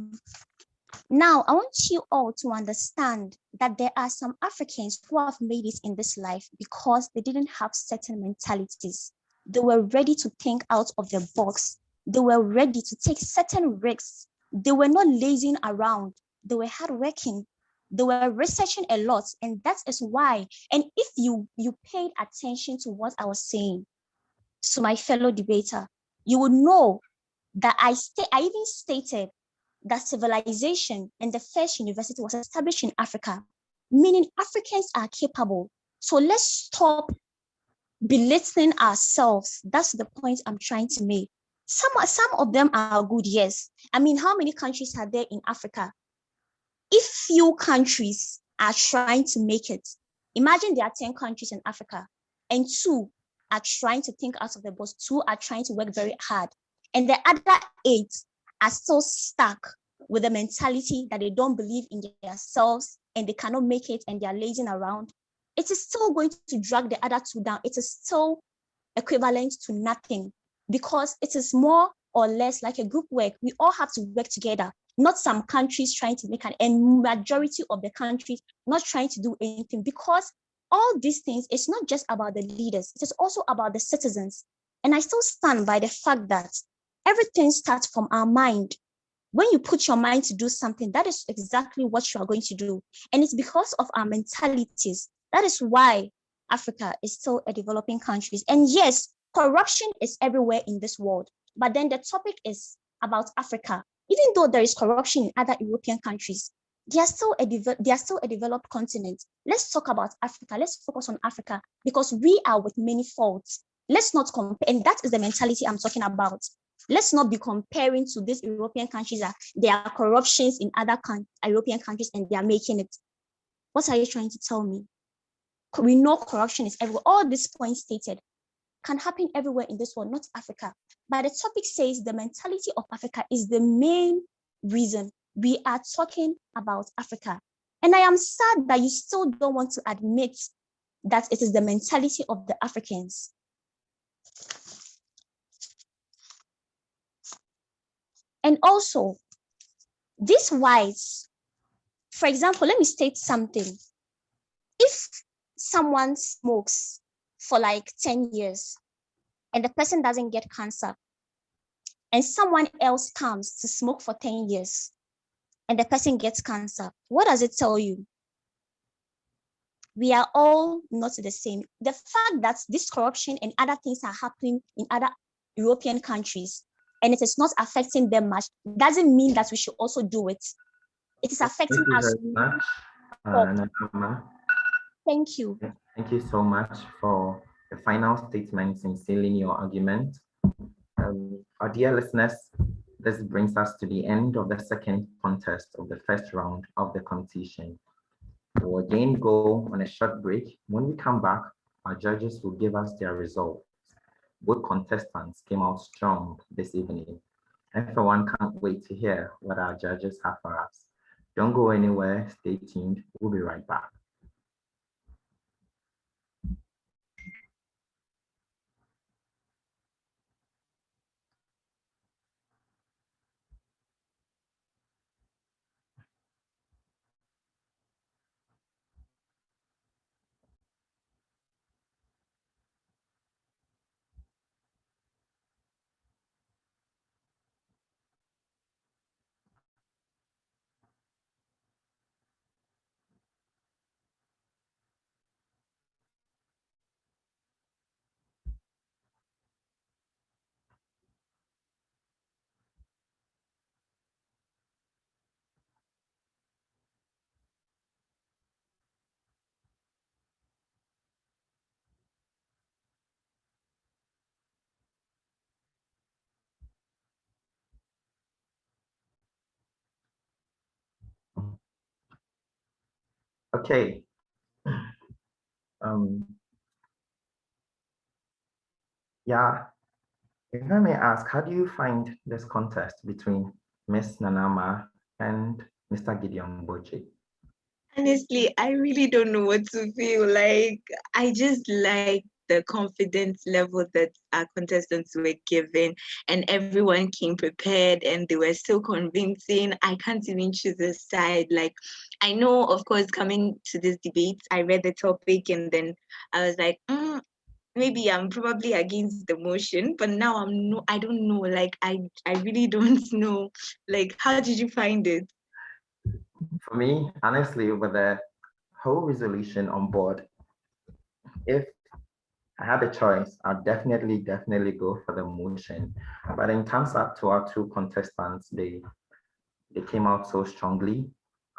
Now, I want you all to understand that there are some Africans who have made it in this life because they didn't have certain mentalities. They were ready to think out of the box. They were ready to take certain risks. They were not lazing around. They were hardworking. They were researching a lot, and that is why. And if you paid attention to what I was saying to my fellow debater, you would know that I even stated that civilization and the first university was established in Africa, meaning Africans are capable. So let's stop belittling ourselves. That's the point I'm trying to make. Some of them are good, yes. I mean, how many countries are there in Africa? If few countries are trying to make it, imagine there are 10 countries in Africa and 2 are trying to think out of the box, 2 are trying to work very hard, and the other 8 are still stuck with the mentality that they don't believe in themselves and they cannot make it and they are lazing around. It is still going to drag the other 2 down. It is still equivalent to nothing because it is more or less like a group work. We all have to work together, not some countries trying to make and majority of the countries not trying to do anything, because all these things, it's not just about the leaders, it is also about the citizens. And I still stand by the fact that everything starts from our mind. When you put your mind to do something, that is exactly what you are going to do. And it's because of our mentalities. That is why Africa is still a developing country. And yes, corruption is everywhere in this world. But then the topic is about Africa. Even though there is corruption in other European countries, they are still a developed continent. Let's talk about Africa. Let's focus on Africa because we are with many faults. Let's not compare. And that is the mentality I'm talking about. Let's not be comparing to these European countries that there are corruptions in other European countries and they are making it. What are you trying to tell me? We know corruption is everywhere. All these points stated can happen everywhere in this world, not Africa. But the topic says the mentality of Africa is the main reason we are talking about Africa. And I am sad that you still don't want to admit that it is the mentality of the Africans. And also, these whites, for example, let me state something. If someone smokes for like 10 years and the person doesn't get cancer, and someone else comes to smoke for 10 years and the person gets cancer, what does it tell you? We are all not the same. The fact that this corruption and other things are happening in other European countries and it is not affecting them much doesn't mean that we should also do it. It is affecting us. Nkrumah. Thank you. Thank you so much for the final statements in sealing your argument. Our dear listeners, this brings us to the end of the second contest of the first round of the competition. We'll again go on a short break. When we come back, our judges will give us their results. Both contestants came out strong this evening. Everyone can't wait to hear what our judges have for us. Don't go anywhere, stay tuned. We'll be right back. Okay. Yeah, if I may ask, how do you find this contest between Miss Nanama and Mr. Gideon BOTCHEY? Honestly, I really don't know what to feel like. I just like the confidence level that our contestants were given, and everyone came prepared and they were so convincing. I can't even choose a side. Like, I know, of course, coming to this debate, I read the topic and then I was like, maybe I'm probably against the motion, but now I don't know. Like, I really don't know. Like, how did you find it? For me, honestly, with the whole resolution on board, if I had a choice, I'd definitely go for the motion. But in terms of to our two contestants, they came out so strongly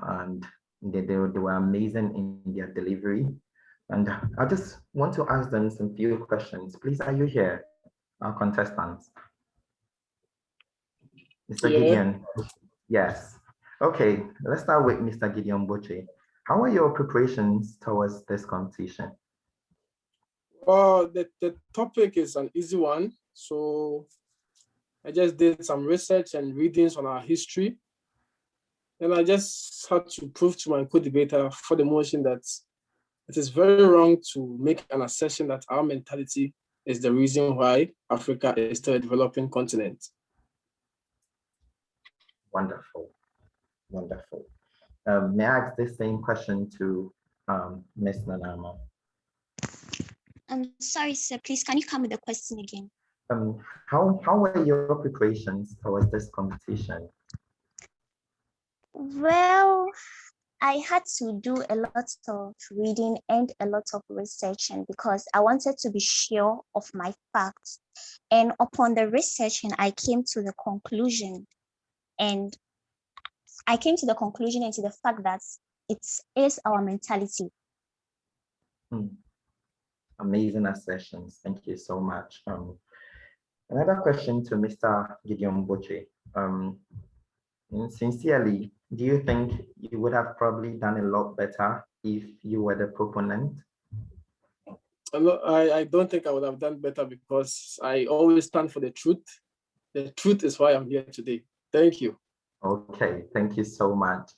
and they were amazing in their delivery. And I just want to ask them some few questions. Please, are you here, our contestants? Mr. Yeah. Gideon? Yes. Okay, let's start with Mr. Gideon BOTCHEY. How are your preparations towards this competition? Well, the topic is an easy one. So I just did some research and readings on our history. And I just had to prove to my co-debater for the motion that it is very wrong to make an assertion that our mentality is the reason why Africa is still a developing continent. Wonderful, wonderful. May I ask this same question to Ms. Nanama? I'm sorry, sir. Please, can you come with the question again? How were your preparations towards this competition? Well, I had to do a lot of reading and a lot of research, and because I wanted to be sure of my facts. And upon the research, and I came to the conclusion, and to the fact that it is our mentality. Amazing assertions. Thank you so much. Another question to Mr. Gideon BOTCHEY. Sincerely, do you think you would have probably done a lot better if you were the proponent? I don't think I would have done better because I always stand for the truth. The truth is why I'm here today. Thank you. Okay, thank you so much.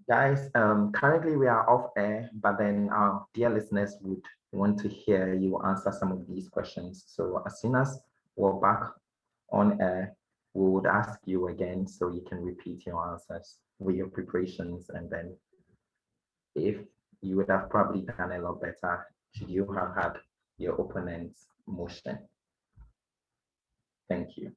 Guys, currently we are off air, but then our dear listeners would want to hear you answer some of these questions. So as soon as we're back on air, we would ask you again so you can repeat your answers with your preparations, and then if you would have probably done a lot better should you have had your opponent's motion. Thank you.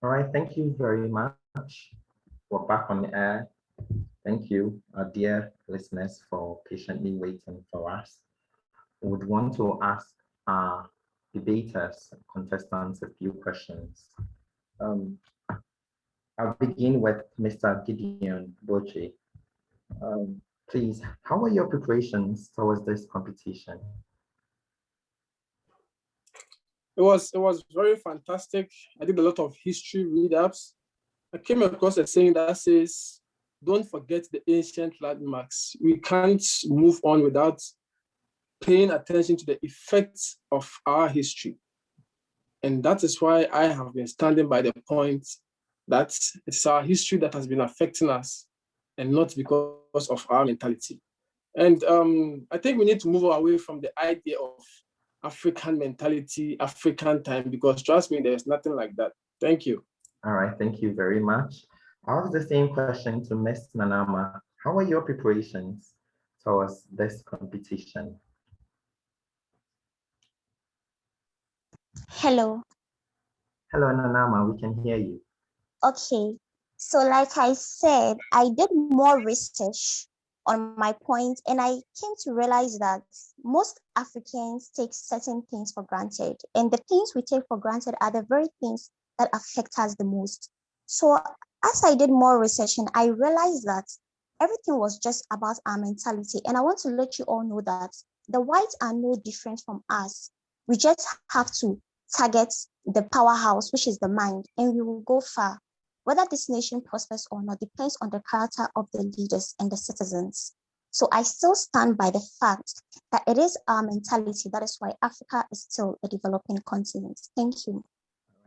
All right, thank you very much. We're back on the air. Thank you, our dear listeners, for patiently waiting for us. We would want to ask our debaters, contestants, a few questions. I'll begin with Mr. Gideon BOTCHEY. Please, how were your preparations towards this competition? It was very fantastic. I did a lot of history read-ups. I came across a saying that says, don't forget the ancient landmarks. We can't move on without paying attention to the effects of our history. And that is why I have been standing by the point that it's our history that has been affecting us and not because of our mentality. And I think we need to move away from the idea of African mentality, African time, because trust me, there's nothing like that. Thank you. All right, thank you very much. I'll ask the same question to Ms. Nanama. How are your preparations towards this competition? Hello. Hello, Nanama, we can hear you. Okay. So like I said, I did more research on my point, and I came to realize that most Africans take certain things for granted, and the things we take for granted are the very things that affect us the most. So as I did more research, and I realized that everything was just about our mentality. And I want to let you all know that the whites are no different from us. We just have to target the powerhouse, which is the mind, and we will go far. Whether this nation prospers or not depends on the character of the leaders and the citizens. So I still stand by the fact that it is our mentality. That is why Africa is still a developing continent. Thank you.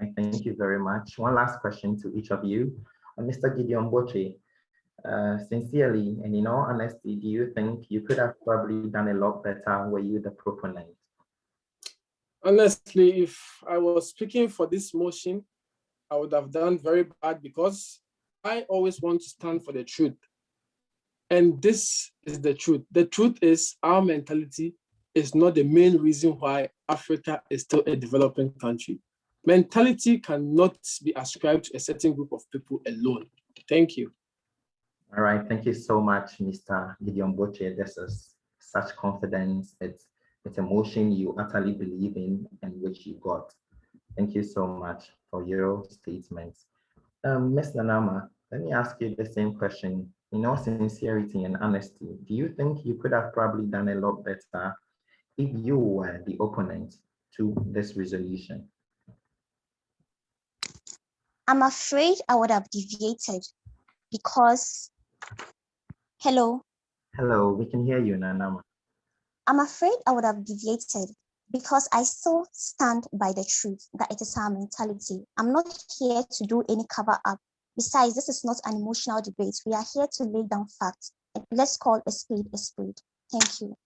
All right, thank you very much. One last question to each of you. Mr. Gideon BOTCHEY, sincerely and in all honesty, do you think you could have probably done a lot better were you the proponent? Honestly, if I was speaking for this motion, I would have done very bad because I always want to stand for the truth. And this is the truth. The truth is our mentality is not the main reason why Africa is still a developing country. Mentality cannot be ascribed to a certain group of people alone. Thank you. All right, thank you so much, Mr. Gideon BOTCHEY. This is such confidence. It's It's a motion you utterly believe in and which you got. Thank you so much for your statements. Ms. Nanama, let me ask you the same question. In all sincerity and honesty, do you think you could have probably done a lot better if you were the opponent to this resolution? I'm afraid I would have deviated because, hello, Hello, we can hear you, Nanama. I'm afraid I would have deviated because I still stand by the truth that it is our mentality. I'm not here to do any cover up. Besides, this is not an emotional debate. We are here to lay down facts. Let's call a spade a spade. Thank you.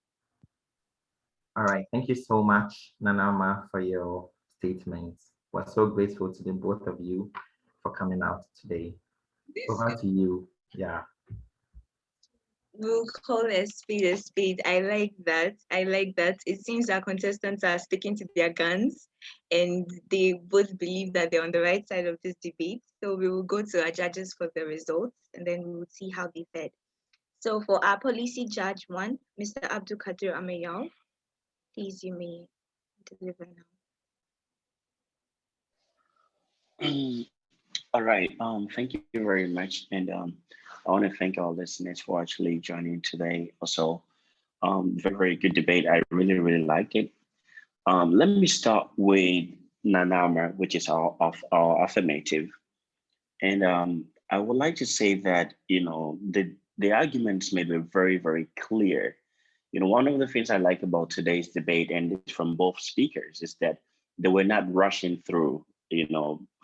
All right, thank you so much, Nanama, for your statements. We're so grateful to the both of you for coming out today. Over to you. Yeah. We'll call a spade a spade. I like that. I like that. It seems our contestants are sticking to their guns and they both believe that they're on the right side of this debate. So we will go to our judges for the results and then we will see how they fared. So for our policy judge one, Mr. Abdul Kadir Amayal, please, you may deliver now. All right. Thank you very much. And I want to thank our listeners for actually joining today. Also, very, very good debate. I really, really liked it. Let me start with Nanama, which is our affirmative. And I would like to say that, the arguments made were very, very clear. One of the things I like about today's debate, and it's from both speakers, is that they were not rushing through.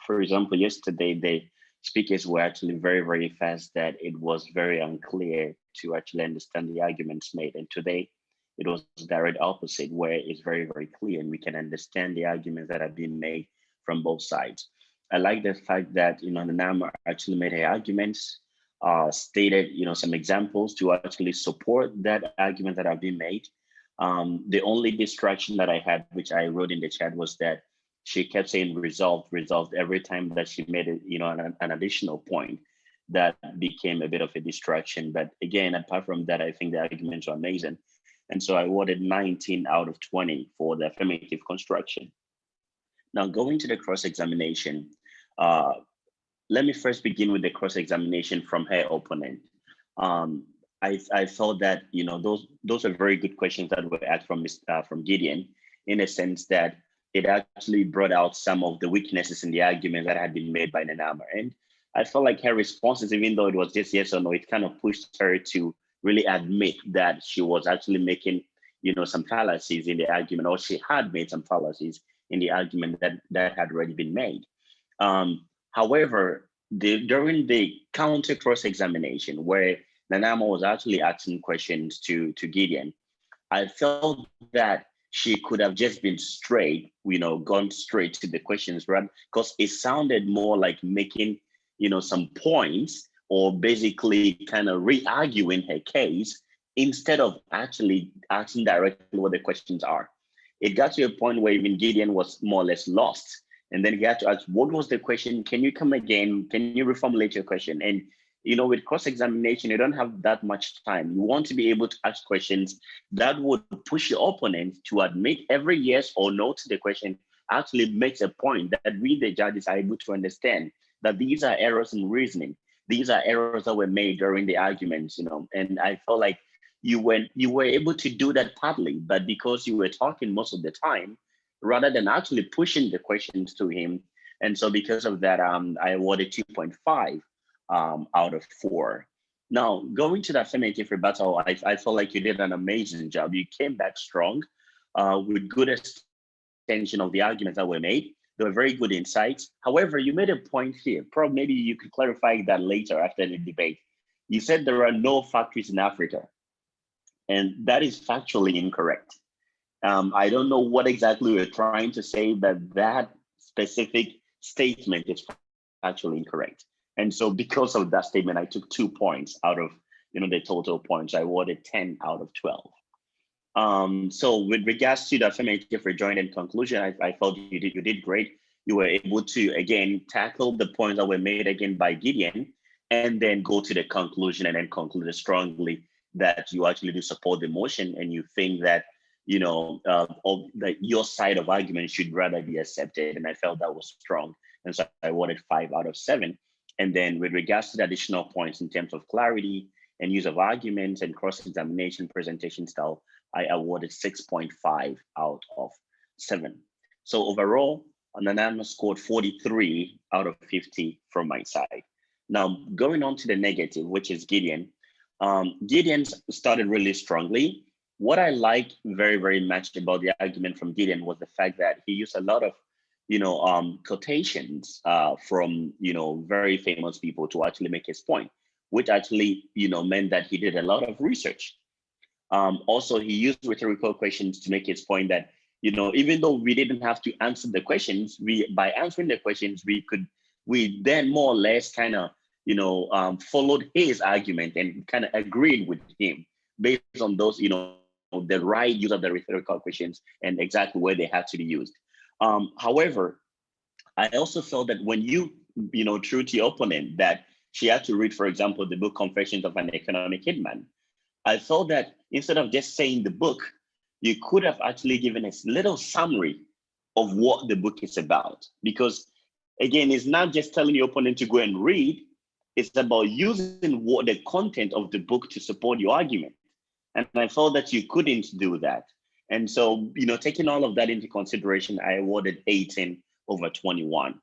For example, yesterday, the speakers were actually very, very fast that it was very unclear to actually understand the arguments made. And today, it was the direct opposite, where it's very, very clear and we can understand the arguments that have been made from both sides. I like the fact that, the NAMA actually made her arguments, stated, some examples to actually support that argument that have been made. The only distraction that I had, which I wrote in the chat, was that she kept saying resolved every time that she made it, an additional point that became a bit of a distraction. But again, apart from that, I think the arguments are amazing. And so I awarded 19 out of 20 for the affirmative construction. Now, going to the cross-examination, let me first begin with the cross-examination from her opponent. I felt that, those are very good questions that were asked from Gideon, in a sense that it actually brought out some of the weaknesses in the argument that had been made by Nanama. And I felt like her responses, even though it was just yes or no, it kind of pushed her to really admit that she was actually making, some fallacies in the argument, or she had made some fallacies in the argument that had already been made. However, during the counter cross-examination, where Nanama was actually asking questions to Gideon, I felt that she could have just been straight, gone straight to the questions, right? Because it sounded more like making, some points, or basically kind of re-arguing her case instead of actually asking directly what the questions are. It got to a point where even Gideon was more or less lost. And then he had to ask, what was the question? Can you come again? Can you reformulate your question? And, with cross-examination, you don't have that much time. You want to be able to ask questions that would push your opponent to admit every yes or no to the question actually makes a point that we, the judges, are able to understand that these are errors in reasoning. These are errors that were made during the arguments, and I felt like you were able to do that partly, but because you were talking most of the time, rather than actually pushing the questions to him. And so because of that, I awarded 2.5 out of 4. Now, going to the affirmative rebuttal, I felt like you did an amazing job. You came back strong with good extension of the arguments that were made. They were very good insights. However, you made a point here. Probably maybe you could clarify that later after the debate. You said there are no factories in Africa, and that is factually incorrect. I don't know what exactly we're trying to say, but that specific statement is factually incorrect. And so because of that statement, I took 2 points out of the total points. I awarded 10 out of 12. So with regards to the affirmative rejoinder and conclusion, I felt you did great. You were able to, again, tackle the points that were made again by Gideon, and then go to the conclusion and then conclude strongly that you actually do support the motion, and you think that that your side of argument should rather be accepted. And I felt that was strong. And so I awarded 5 out of 7. And then with regards to the additional points in terms of clarity and use of arguments and cross-examination presentation style, I awarded 6.5 out of 7. So overall, Nanana scored 43 out of 50 from my side. Now, going on to the negative, which is Gideon. Gideon started really strongly. What I liked very, very much about the argument from Gideon was the fact that he used a lot of, quotations from, very famous people to actually make his point, which actually, meant that he did a lot of research. Also, he used rhetorical questions to make his point that, even though we didn't have to answer the questions, by answering the questions, we then more or less kind of, followed his argument and kind of agreed with him based on those, the right use of the rhetorical questions and exactly where they had to be used. However, I also felt that when you true to your opponent that she had to read, for example, the book Confessions of an Economic Hitman, I felt that instead of just saying the book, you could have actually given a little summary of what the book is about. Because again, it's not just telling your opponent to go and read, it's about using the content of the book to support your argument. And I felt that you couldn't do that. And so, taking all of that into consideration, I awarded 18 over 21.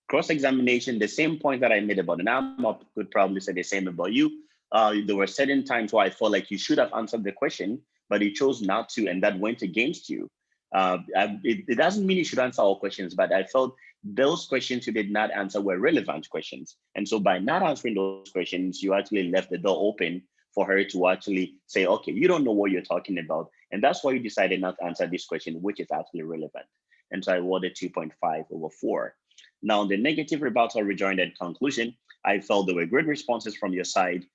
Cross-examination, the same point that I made about I could probably say the same about you. There were certain times where I felt like you should have answered the question, but you chose not to, and that went against you. It doesn't mean you should answer all questions, but I felt those questions you did not answer were relevant questions. And so by not answering those questions, you actually left the door open for her to actually say, okay, you don't know what you're talking about. And that's why you decided not to answer this question, which is actually relevant. And so I awarded 2.5 over 4. Now, the negative rebuttal, rejoinder, and conclusion, I felt there were great responses from your side.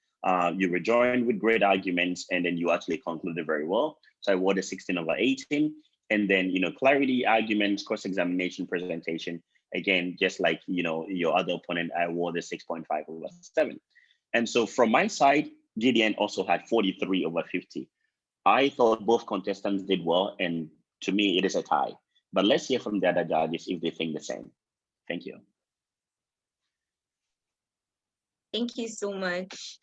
You rejoined with great arguments, and then you actually concluded very well. So I awarded 16 over 18. And then, clarity, arguments, cross-examination, presentation. Again, just like, your other opponent, I awarded 6.5 over 7. And so from my side, Gideon also had 43 over 50. I thought both contestants did well, and to me, it is a tie. But let's hear from the other judges if they think the same. Thank you. Thank you so much,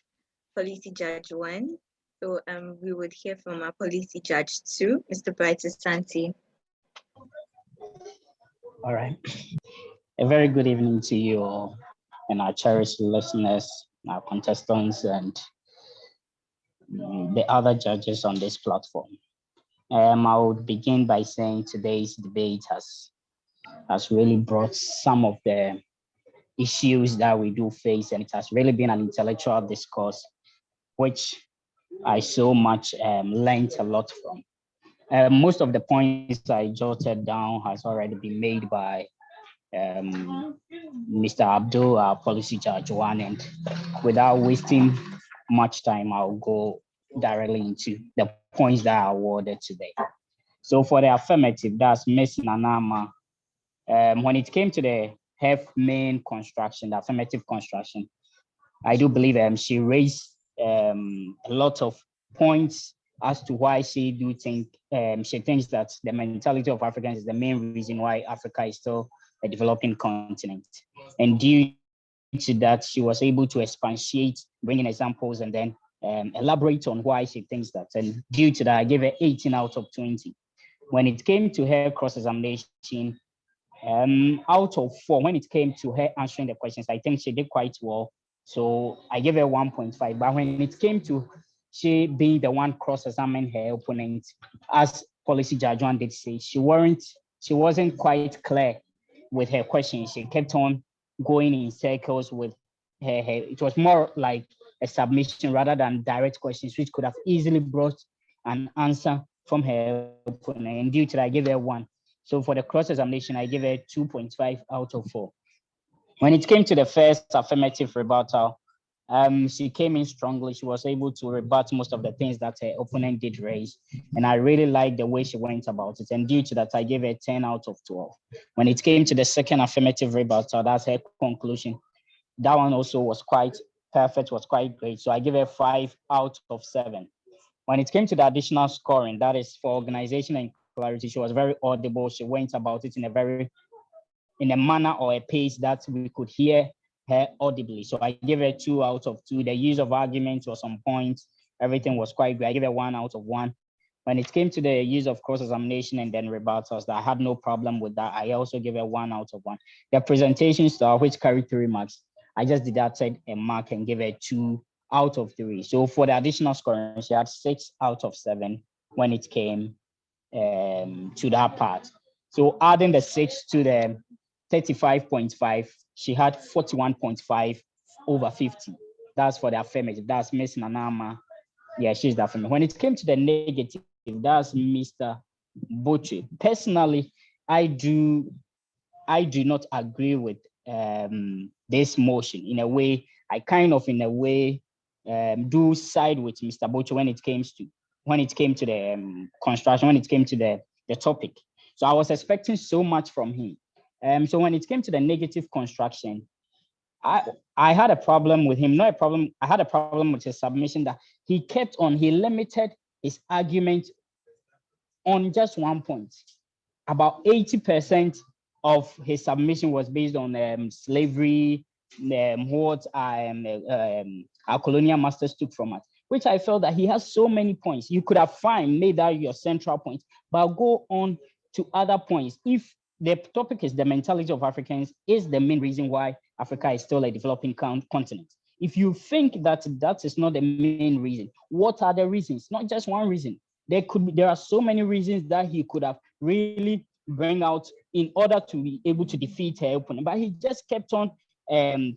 Policy Judge 1. So we would hear from our Policy Judge 2, Mr. Bright Santi. All right. A very good evening to you all and our cherished listeners, our contestants, and the other judges on this platform. I would begin by saying today's debate has really brought some of the issues that we do face, and it has really been an intellectual discourse, which I so much learned a lot from. Most of the points I jotted down has already been made by Mr. Abdul, our Policy Judge 1, and without wasting much time, I'll go directly into the points that are awarded today. So for the affirmative, that's Ms. Nanama. When it came to the main construction, the affirmative construction, I do believe she raised a lot of points as to why she thinks that the mentality of Africans is the main reason why Africa is still a developing continent. And due to that, she was able to expatiate, bringing examples, and then elaborate on why she thinks that. And due to that, I gave her 18 out of 20. When it came to her cross-examination, out of 4, when it came to her answering the questions, I think she did quite well. So I gave her 1.5. But when it came to she being the one cross-examining her opponent, as Policy Judge 1 did say, she wasn't quite clear with her questions. She kept on going in circles with her. It was more like a submission rather than direct questions, which could have easily brought an answer from her opponent. And due to that, I gave her 1. So for the cross-examination, I gave her 2.5 out of 4. When it came to the first affirmative rebuttal, she came in strongly. She was able to rebut most of the things that her opponent did raise. And I really liked the way she went about it. And due to that, I gave her 10 out of 12. When it came to the second affirmative rebuttal, that's her conclusion. That one also was quite perfect, was quite great. So I give her 5 out of 7. When it came to the additional scoring, that is for organization and clarity, she was very audible. She went about it in a manner or a pace that we could hear her audibly. So I give her 2 out of 2. The use of arguments was on point. Everything was quite good. I give her 1 out of 1. When it came to the use of cross-examination and then rebuttals, I had no problem with that. I also give her 1 out of 1. The presentation style, which carried 3 marks, I just deducted a mark and gave her 2 out of 3. So for the additional scoring, she had 6 out of 7 when it came to that part. So adding the 6 to the 35.5, she had 41.5 over 50. That's for the affirmative. That's Miss Nanama. Yeah, she's the affirmative. When it came to the negative, that's Mr. BOTCHEY. Personally, I do not agree with this motion. In a way, I kind of, in a way, do side with Mr. BOTCHEY when it came to the construction, when it came to the topic. So I was expecting so much from him. So when it came to the negative construction, I had a problem with him, not a problem. I had a problem with his submission that he limited his argument on just 1 point. About 80% of his submission was based on slavery, what our colonial masters took from us, which I felt that he has so many points. You could have made that your central point, but go on to other points. If the topic is the mentality of Africans is the main reason why Africa is still a developing continent. If you think that is not the main reason, what are the reasons? Not just one reason. There are so many reasons that he could have really bring out in order to be able to defeat her opponent. But he just kept on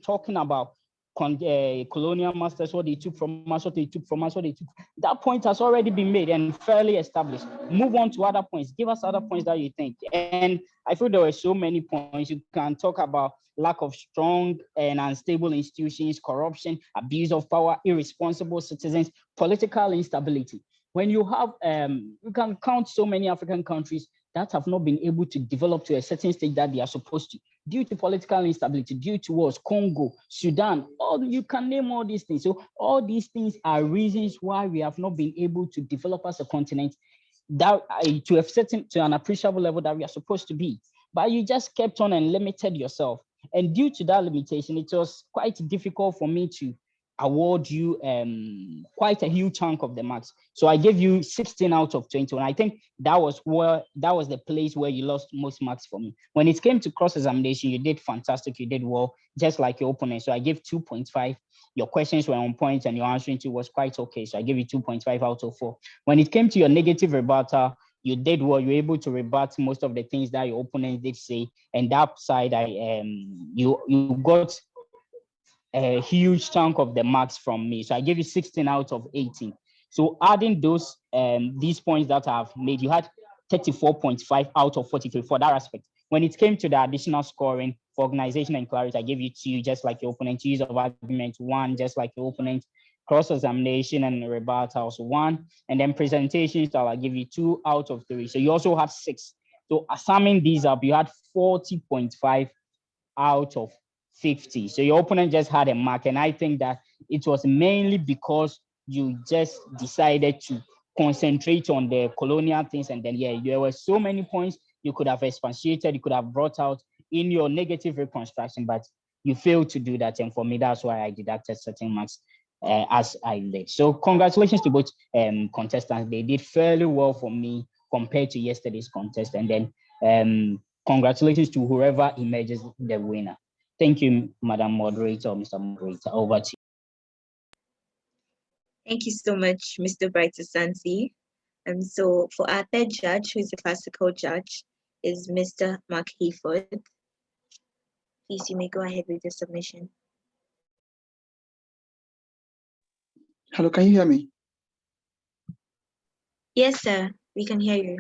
talking about colonial masters, what they took from us, what they took from us, what they took. That point has already been made and fairly established. Move on to other points. Give us other points that you think. And I feel there were so many points. You can talk about lack of strong and unstable institutions, corruption, abuse of power, irresponsible citizens, political instability. When you have, you can count so many African countries that have not been able to develop to a certain stage that they are supposed to, due to political instability, due to wars, Congo, Sudan, you can name all these things. So all these things are reasons why we have not been able to develop as a continent that to an appreciable level that we are supposed to be. But you just kept on and limited yourself. And due to that limitation, it was quite difficult for me to award you quite a huge chunk of the marks. So I gave you 16 out of 20. And I think that was the place where you lost most marks for me. When it came to cross-examination, you did fantastic. You did well, just like your opponent. So I gave 2.5. Your questions were on point and your answering to was quite okay. So I gave you 2.5 out of 4. When it came to your negative rebuttal, you did well. You were able to rebut most of the things that your opponent did say. And that side, you got a huge chunk of the marks from me. So I gave you 16 out of 18. So adding these points that I've made, you had 34.5 out of 43 for that aspect. When it came to the additional scoring for organization and clarity, I gave you 2, just like your opponent. Use of argument 1, just like your opponent. Cross-examination and rebuttals 1. And then presentation style, I give you 2 out of 3. So you also have 6. So summing these up, you had 40.5 out of 50. So your opponent just had a mark. And I think that it was mainly because you just decided to concentrate on the colonial things. And then, there were so many points you could have expatiated, you could have brought out in your negative reconstruction, but you failed to do that. And for me, that's why I deducted certain marks as I did. So congratulations to both contestants. They did fairly well for me compared to yesterday's contest. And then congratulations to whoever emerges the winner. Thank you, Madam Moderator, Mr. Moderator. Over to you. Thank you so much, Mr. Brighter-Sansi. So for our third judge, who is the classical judge, is Mr. Mark Hayford. Please, you may go ahead with your submission. Hello, can you hear me? Yes, sir, we can hear you.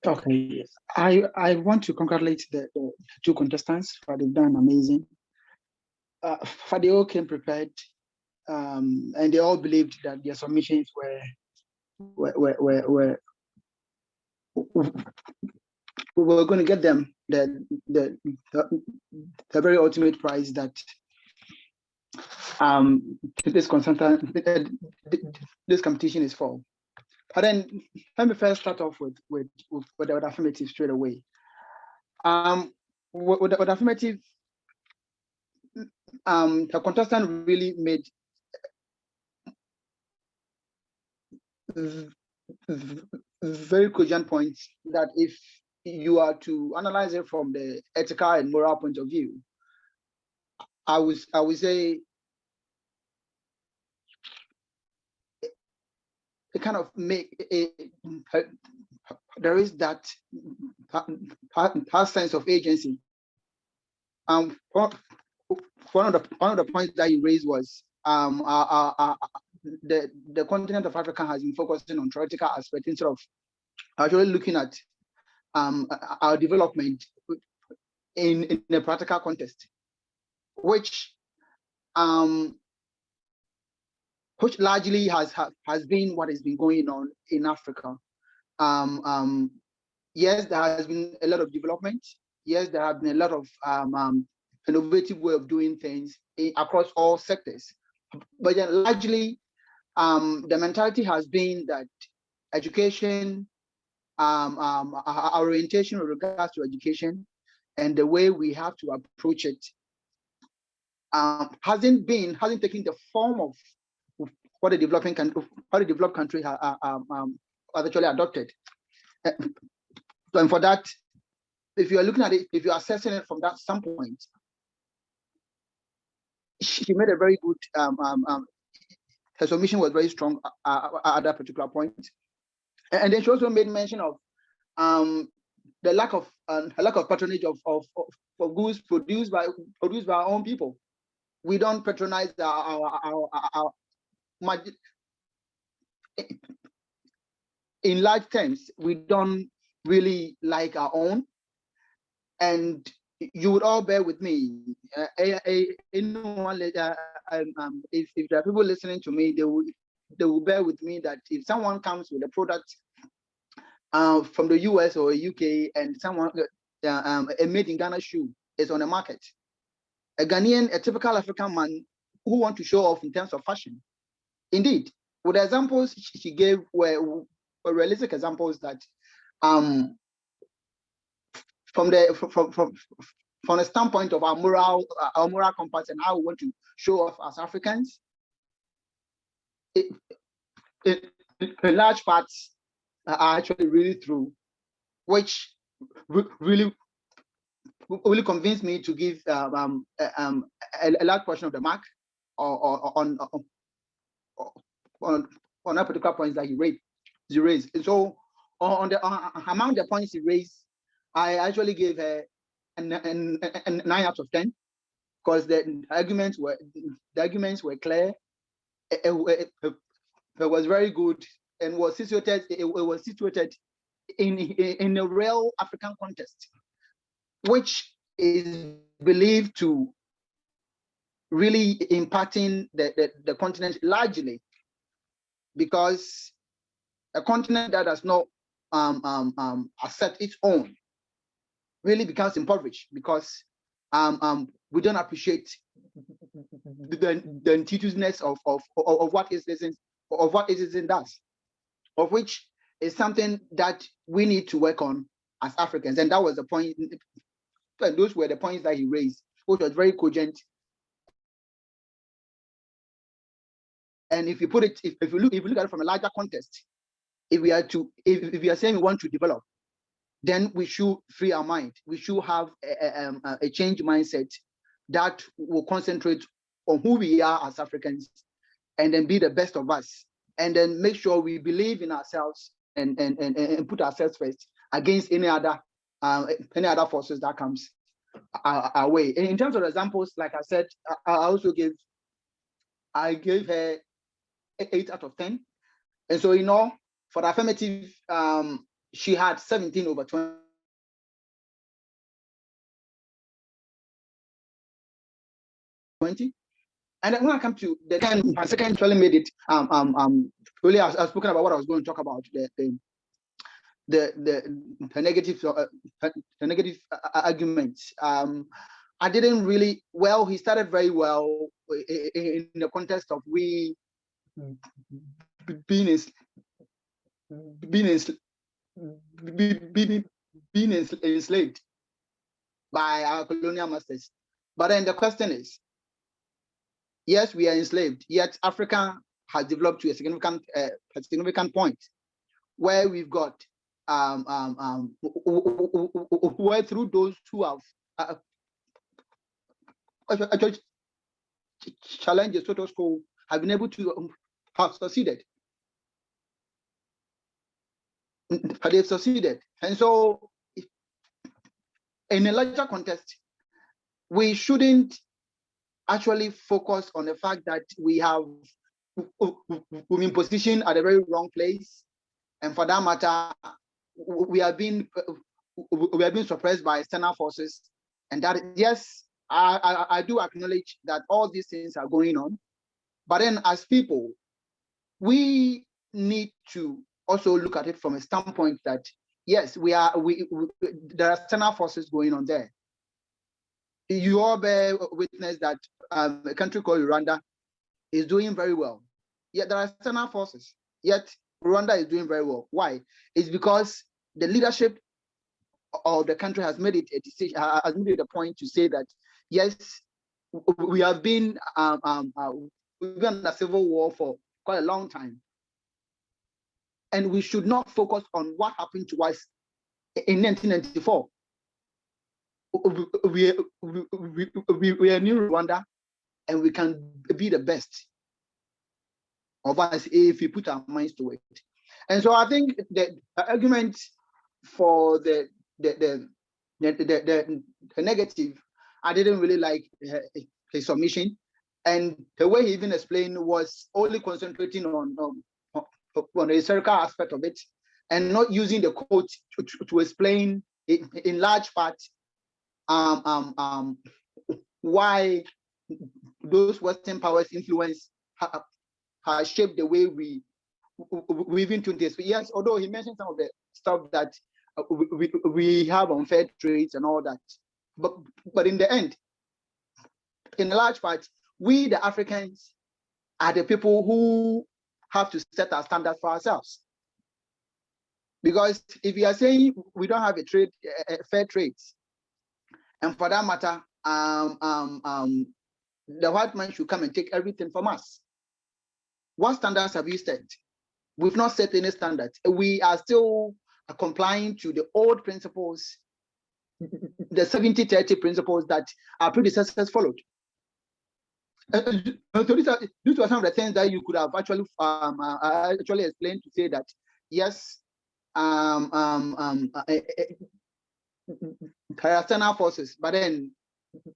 Okay, yes. I want to congratulate the 2 contestants for they've done amazing. For they all came prepared, and they all believed that their submissions we were going to get them the very ultimate prize that this competition is for. But then let me first start off with the affirmative straight away. With the affirmative, the contestant really made very cogent points that if you are to analyze it from the ethical and moral point of view, I would say it kind of make there is that sense of agency. One of the points that you raised was the continent of Africa has been focusing on theoretical aspect instead of actually looking at our development in a practical context, which largely has been what has been going on in Africa. Yes, there has been a lot of development. Yes, there have been a lot of innovative way of doing things across all sectors. But then largely, the mentality has been that education, our orientation with regards to education, and the way we have to approach it hasn't taken the form of what the developed country has actually adopted. And for that, if you are looking at it, if you are assessing it from that standpoint, she made a very good. Her submission was very strong at that particular point, and then she also made mention of the lack of patronage of goods produced by our own people. We don't patronize our in large terms. We don't really like our own, and you would all bear with me. If there are people listening to me, they will bear with me that if someone comes with a product from the US or UK and someone a made in Ghana shoe is on the market, a Ghanaian, a typical African man who want to show off in terms of fashion, indeed, with the examples she gave were realistic examples that from the standpoint of our moral compass and how we want to show off as Africans, in large parts are actually really true, which really convinced me to give a large portion of the mark on that particular points that you raised. And so among the points you raised, I actually gave her a 9 out of 10 because the arguments were clear. It was very good and was situated. It was situated in a real African context, which is believed to really impacting the continent largely, because a continent that does not accept its own really becomes impoverished, because we don't appreciate the intuitiveness of what is this in does, of which is something that we need to work on as Africans. And that was the point, and those were the points that he raised, which was very cogent. And if you put it, if you look at it from a larger context, if we are saying we want to develop, then we should free our mind. We should have a change mindset that will concentrate on who we are as Africans, and then be the best of us, and then make sure we believe in ourselves and put ourselves first against any other forces that comes our way. And in terms of examples, like I said, I gave her 8 out of 10, and so for the affirmative, she had 17 over 20. And then when I come to my second actually made it really I've spoken about what I was going to talk about, the negative arguments. I didn't really, well, he started very well in the context of we being being enslaved by our colonial masters. But then the question is, yes, we are enslaved, yet Africa has developed to a significant point where we've got where through those who have challenged the status quo have been able to have succeeded. They've succeeded. And so in a larger context, we shouldn't actually focus on the fact that we've been positioned at a very wrong place. And for that matter, we are being suppressed by external forces. And that, yes, I do acknowledge that all these things are going on. But then as people, we need to also look at it from a standpoint that, yes, there are external forces going on there. You all bear witness that a country called Rwanda is doing very well. Yet there are external forces. Yet Rwanda is doing very well. Why? It's because the leadership of the country has made it a decision, has made it a point to say that, yes, we have been we've been in a civil war for quite a long time. And we should not focus on what happened to us in 1994. We are new Rwanda, and we can be the best of us if we put our minds to it. And so I think the argument for the negative, I didn't really like his submission, and the way he even explained was only concentrating on the historical aspect of it, and not using the quote to explain in large part why those Western powers' influence has shaped the way we even to this. Yes, although he mentioned some of the stuff that we have unfair trades and all that, but in the end, in a large part, we the Africans are the people who have to set our standards for ourselves. Because if you are saying we don't have a fair trades, and for that matter, the white man should come and take everything from us. What standards have you set? We've not set any standards. We are still complying to the old principles, the 70-30 principles that our predecessors followed. These were some of the things that you could have actually explained to say that, yes, there are external forces, but then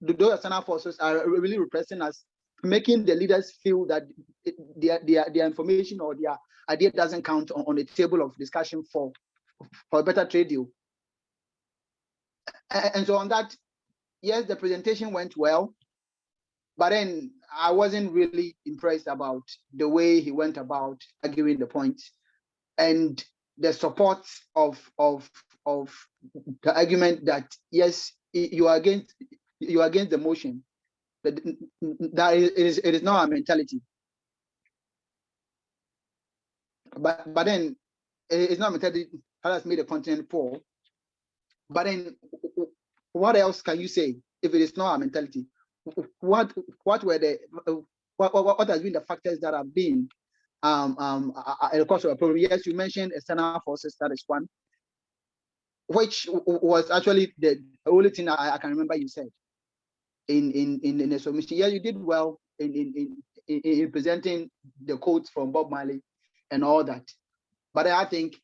those external forces are really repressing us, making the leaders feel that their information or their idea doesn't count on the table of discussion for a better trade deal. And so on that, yes, the presentation went well, but then I wasn't really impressed about the way he went about arguing the points and the support of the argument that, yes, you are against the motion. That it is not our mentality. But then it's not mentality that has made the continent poor. But then what else can you say if it is not our mentality? What has been the factors that have been the cause of a problem? Yes, you mentioned external forces, that is one, which was actually the only thing I can remember you said in the submission. Yeah, you did well in presenting the quotes from Bob Marley and all that, but I think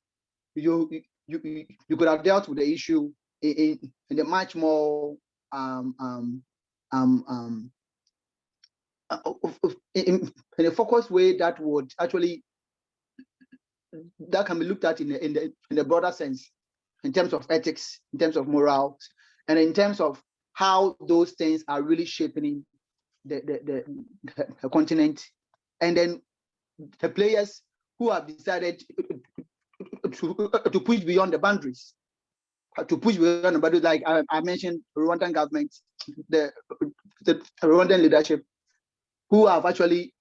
you could have dealt with the issue in a much more in a focused way that would actually can be looked at in a broader sense, in terms of ethics, in terms of morals, and in terms of how those things are really shaping the continent, and then the players who have decided to push beyond the boundaries, like I mentioned, Rwandan government, the Rwandan leadership, who have actually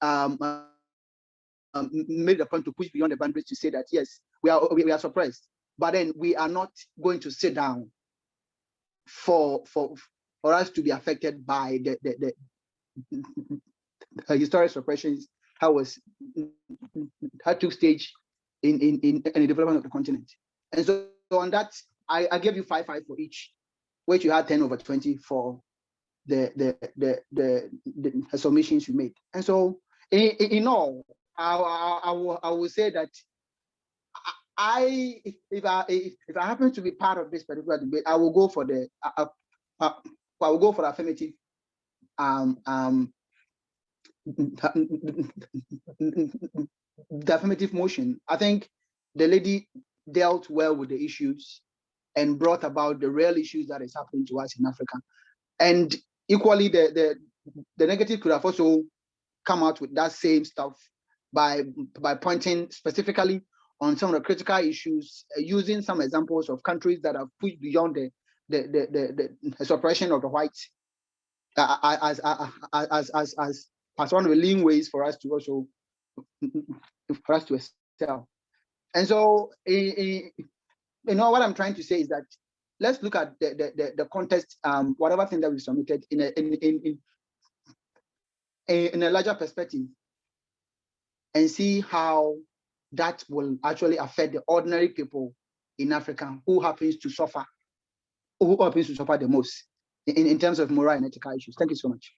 made a point to push beyond the boundaries to say that yes, we are surprised, but then we are not going to sit down for us to be affected by the historic suppressions that took stage in the development of the continent. And so on that, I gave you 5 for each, which you had 10/20 for the submissions you made. And so in all, I will say that if I happen to be part of this particular debate, I will go for the affirmative the affirmative motion. I think the lady dealt well with the issues and brought about the real issues that is happening to us in Africa. And equally, the negative could have also come out with that same stuff by pointing specifically on some of the critical issues, using some examples of countries that have pushed beyond the suppression of the whites as one of the lean ways for us to also excel. And so, what I'm trying to say is that let's look at the context, whatever thing that we submitted in a larger perspective, and see how that will actually affect the ordinary people in Africa who happens to suffer the most in terms of moral and ethical issues. Thank you so much.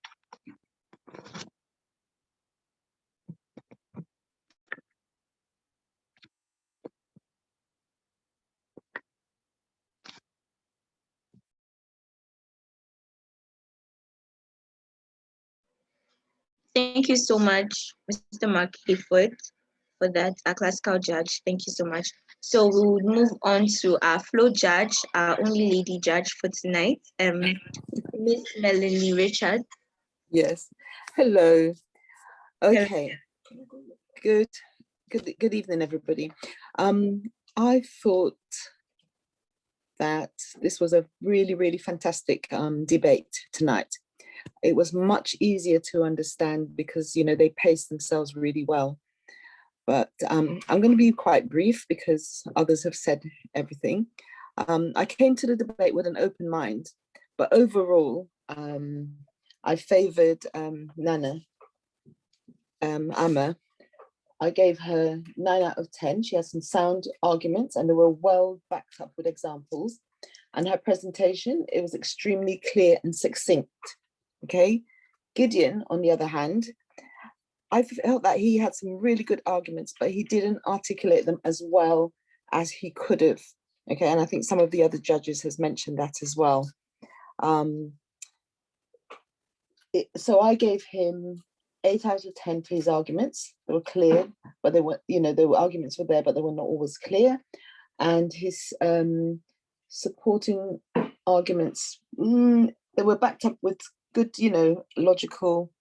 Thank you so much, Mr. Mark Hayford, for that, our classical judge. Thank you so much. So we will move on to our floor judge, our only lady judge for tonight, Miss Melanie Richard. Yes. Hello. Okay. Good evening, everybody. I thought that this was a really fantastic debate tonight. It was much easier to understand because they paced themselves really well. But I'm going to be quite brief because others have said everything. I came to the debate with an open mind, but overall, I favored Nana Ama. I gave her 9 out of 10. She has some sound arguments and they were well backed up with examples. And her presentation, it was extremely clear and succinct. Okay. Gideon, on the other hand, I felt that he had some really good arguments, but he didn't articulate them as well as he could have. Okay, and I think some of the other judges has mentioned that as well. So I gave him 8 out of 10 for his arguments. They were clear, but they were, there were arguments were there, but they were not always clear. And his supporting arguments, they were backed up with good, logical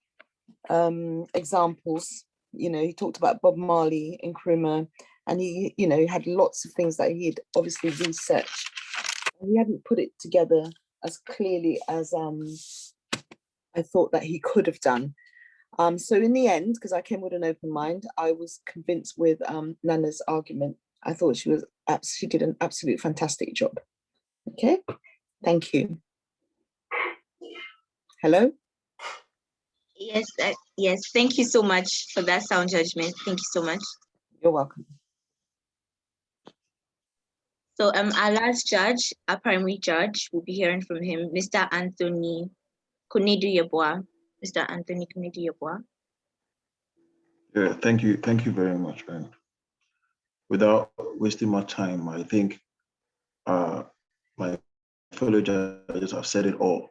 examples. He talked about Bob Marley, Nkrumah, and he had lots of things that he'd obviously researched. He hadn't put it together as clearly as I thought that he could have done. So in the end, because I came with an open mind, I was convinced with Nana's argument. I thought she did an absolute fantastic job. Okay, thank you. Hello? Yes, thank you so much for that sound judgment. Thank you so much. You're welcome. So our last judge, our primary judge, we'll be hearing from him, Mr. Anthony Konedu-Yeboah. Mr. Anthony Konedu-Yeboah. Yeah, thank you very much. And without wasting my time, I think my fellow judges have said it all.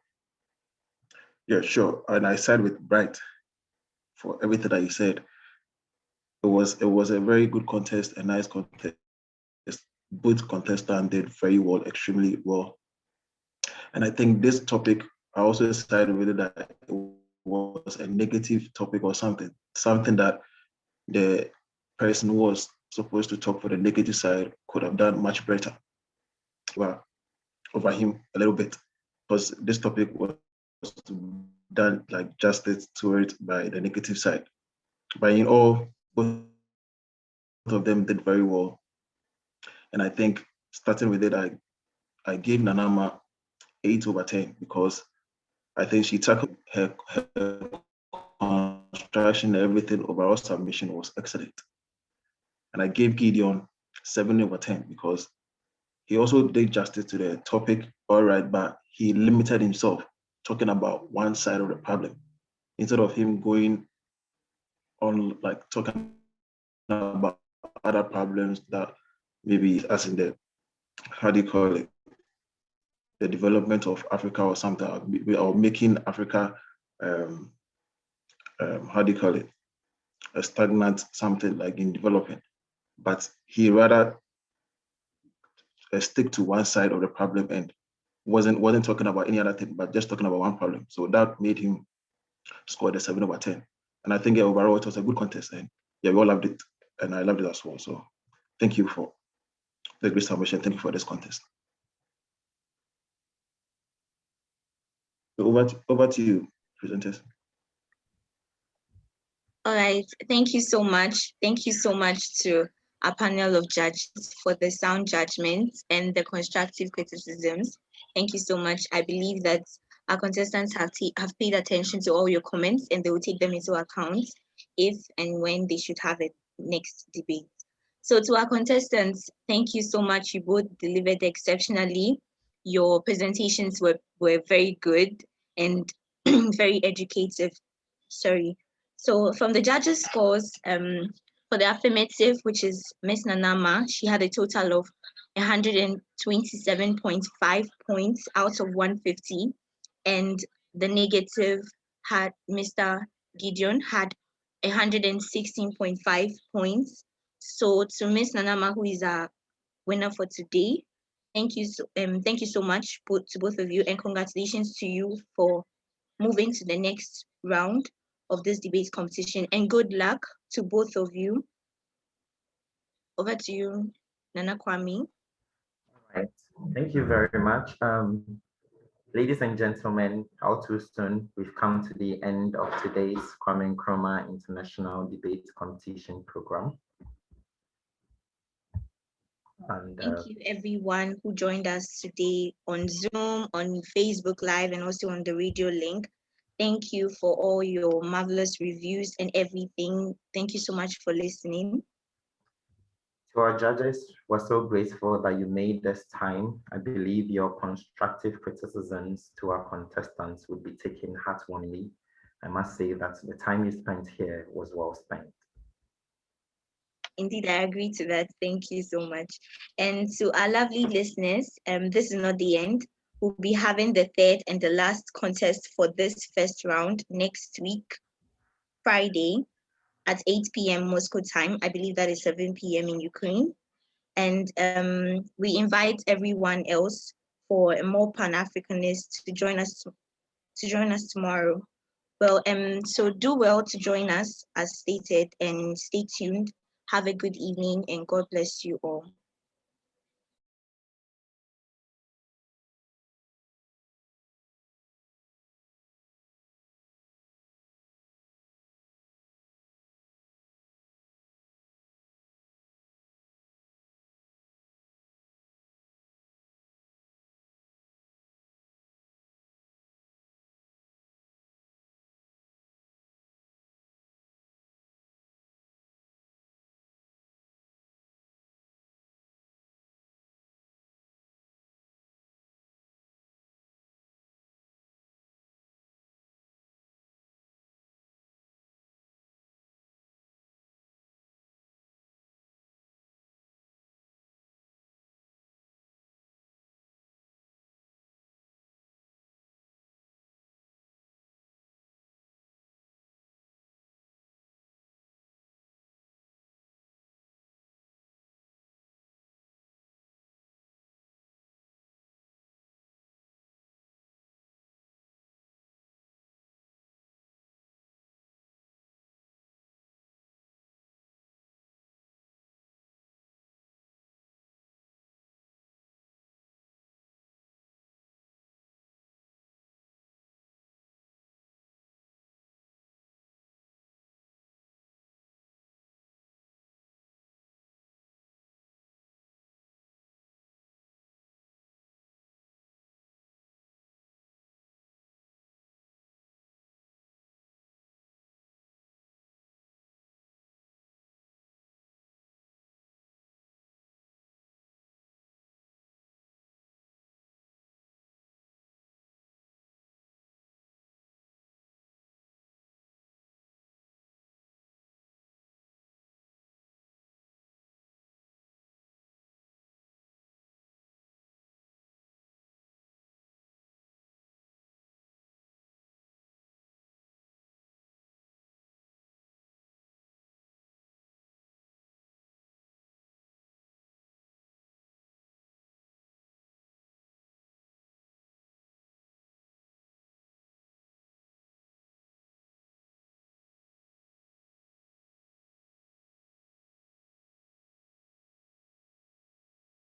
Yeah, sure. And I side with Bright for everything that he said. It was a very good contest, a nice contest. Both contestants did very well, extremely well. And I think this topic, I also decided whether that it was a negative topic or something that the person who was supposed to talk for the negative side could have done much better. Well, over him a little bit, because this topic was done like justice to it by the negative side. But in all, both of them did very well. And I think starting with it, I gave Nanama 8/10 because I think she tackled her construction, everything, overall submission was excellent. And I gave Gideon 7/10 because he also did justice to the topic, all right, but he limited himself talking about one side of the problem instead of him going on like talking about other problems that maybe as in the, how do you call it, the development of Africa or something, or making Africa, how do you call it, a stagnant something like in development. But he rather stick to one side of the problem and wasn't talking about any other thing, but just talking about one problem. So that made him score the 7/10. And I think overall it was a good contest, and yeah, we all loved it, and I loved it as well. So thank you for the great submission. Thank you for this contest. So over to you, presenters. All right, thank you so much. Thank you so much to our panel of judges for the sound judgments and the constructive criticisms. Thank you so much. I believe that our contestants have paid attention to all your comments and they will take them into account if and when they should have a next debate. So to our contestants, thank you so much. You both delivered exceptionally. Your presentations were very good and very educative. Sorry. So from the judges' scores, for the affirmative, which is Miss Nanama, she had a total of 127.5 points out of 150. And the negative had Mr. Gideon had 116.5 points. So to Miss Nanama, who is our winner for today, thank you so much to both of you, and congratulations to you for moving to the next round of this debate competition, and good luck to both of you. Over to you, Nana Kwame. All right, thank you very much. Ladies and gentlemen, all too soon, we've come to the end of today's Kwame Nkrumah International Debate Competition Program. And, thank you everyone who joined us today on Zoom, on Facebook Live, and also on the radio link. Thank you for all your marvelous reviews and everything. Thank you so much for listening. To our judges, we're so grateful that you made this time. I believe your constructive criticisms to our contestants would be taken heart-warmingly. I must say that the time you spent here was well spent. Indeed, I agree to that. Thank you so much. And to our lovely listeners, this is not the end. We'll be having the third and the last contest for this first round next week, Friday at 8 p.m. Moscow time. I believe that is 7 p.m. in Ukraine. And we invite everyone else for a more Pan-Africanist to join us tomorrow. Well, so do well to join us as stated, and stay tuned. Have a good evening and God bless you all.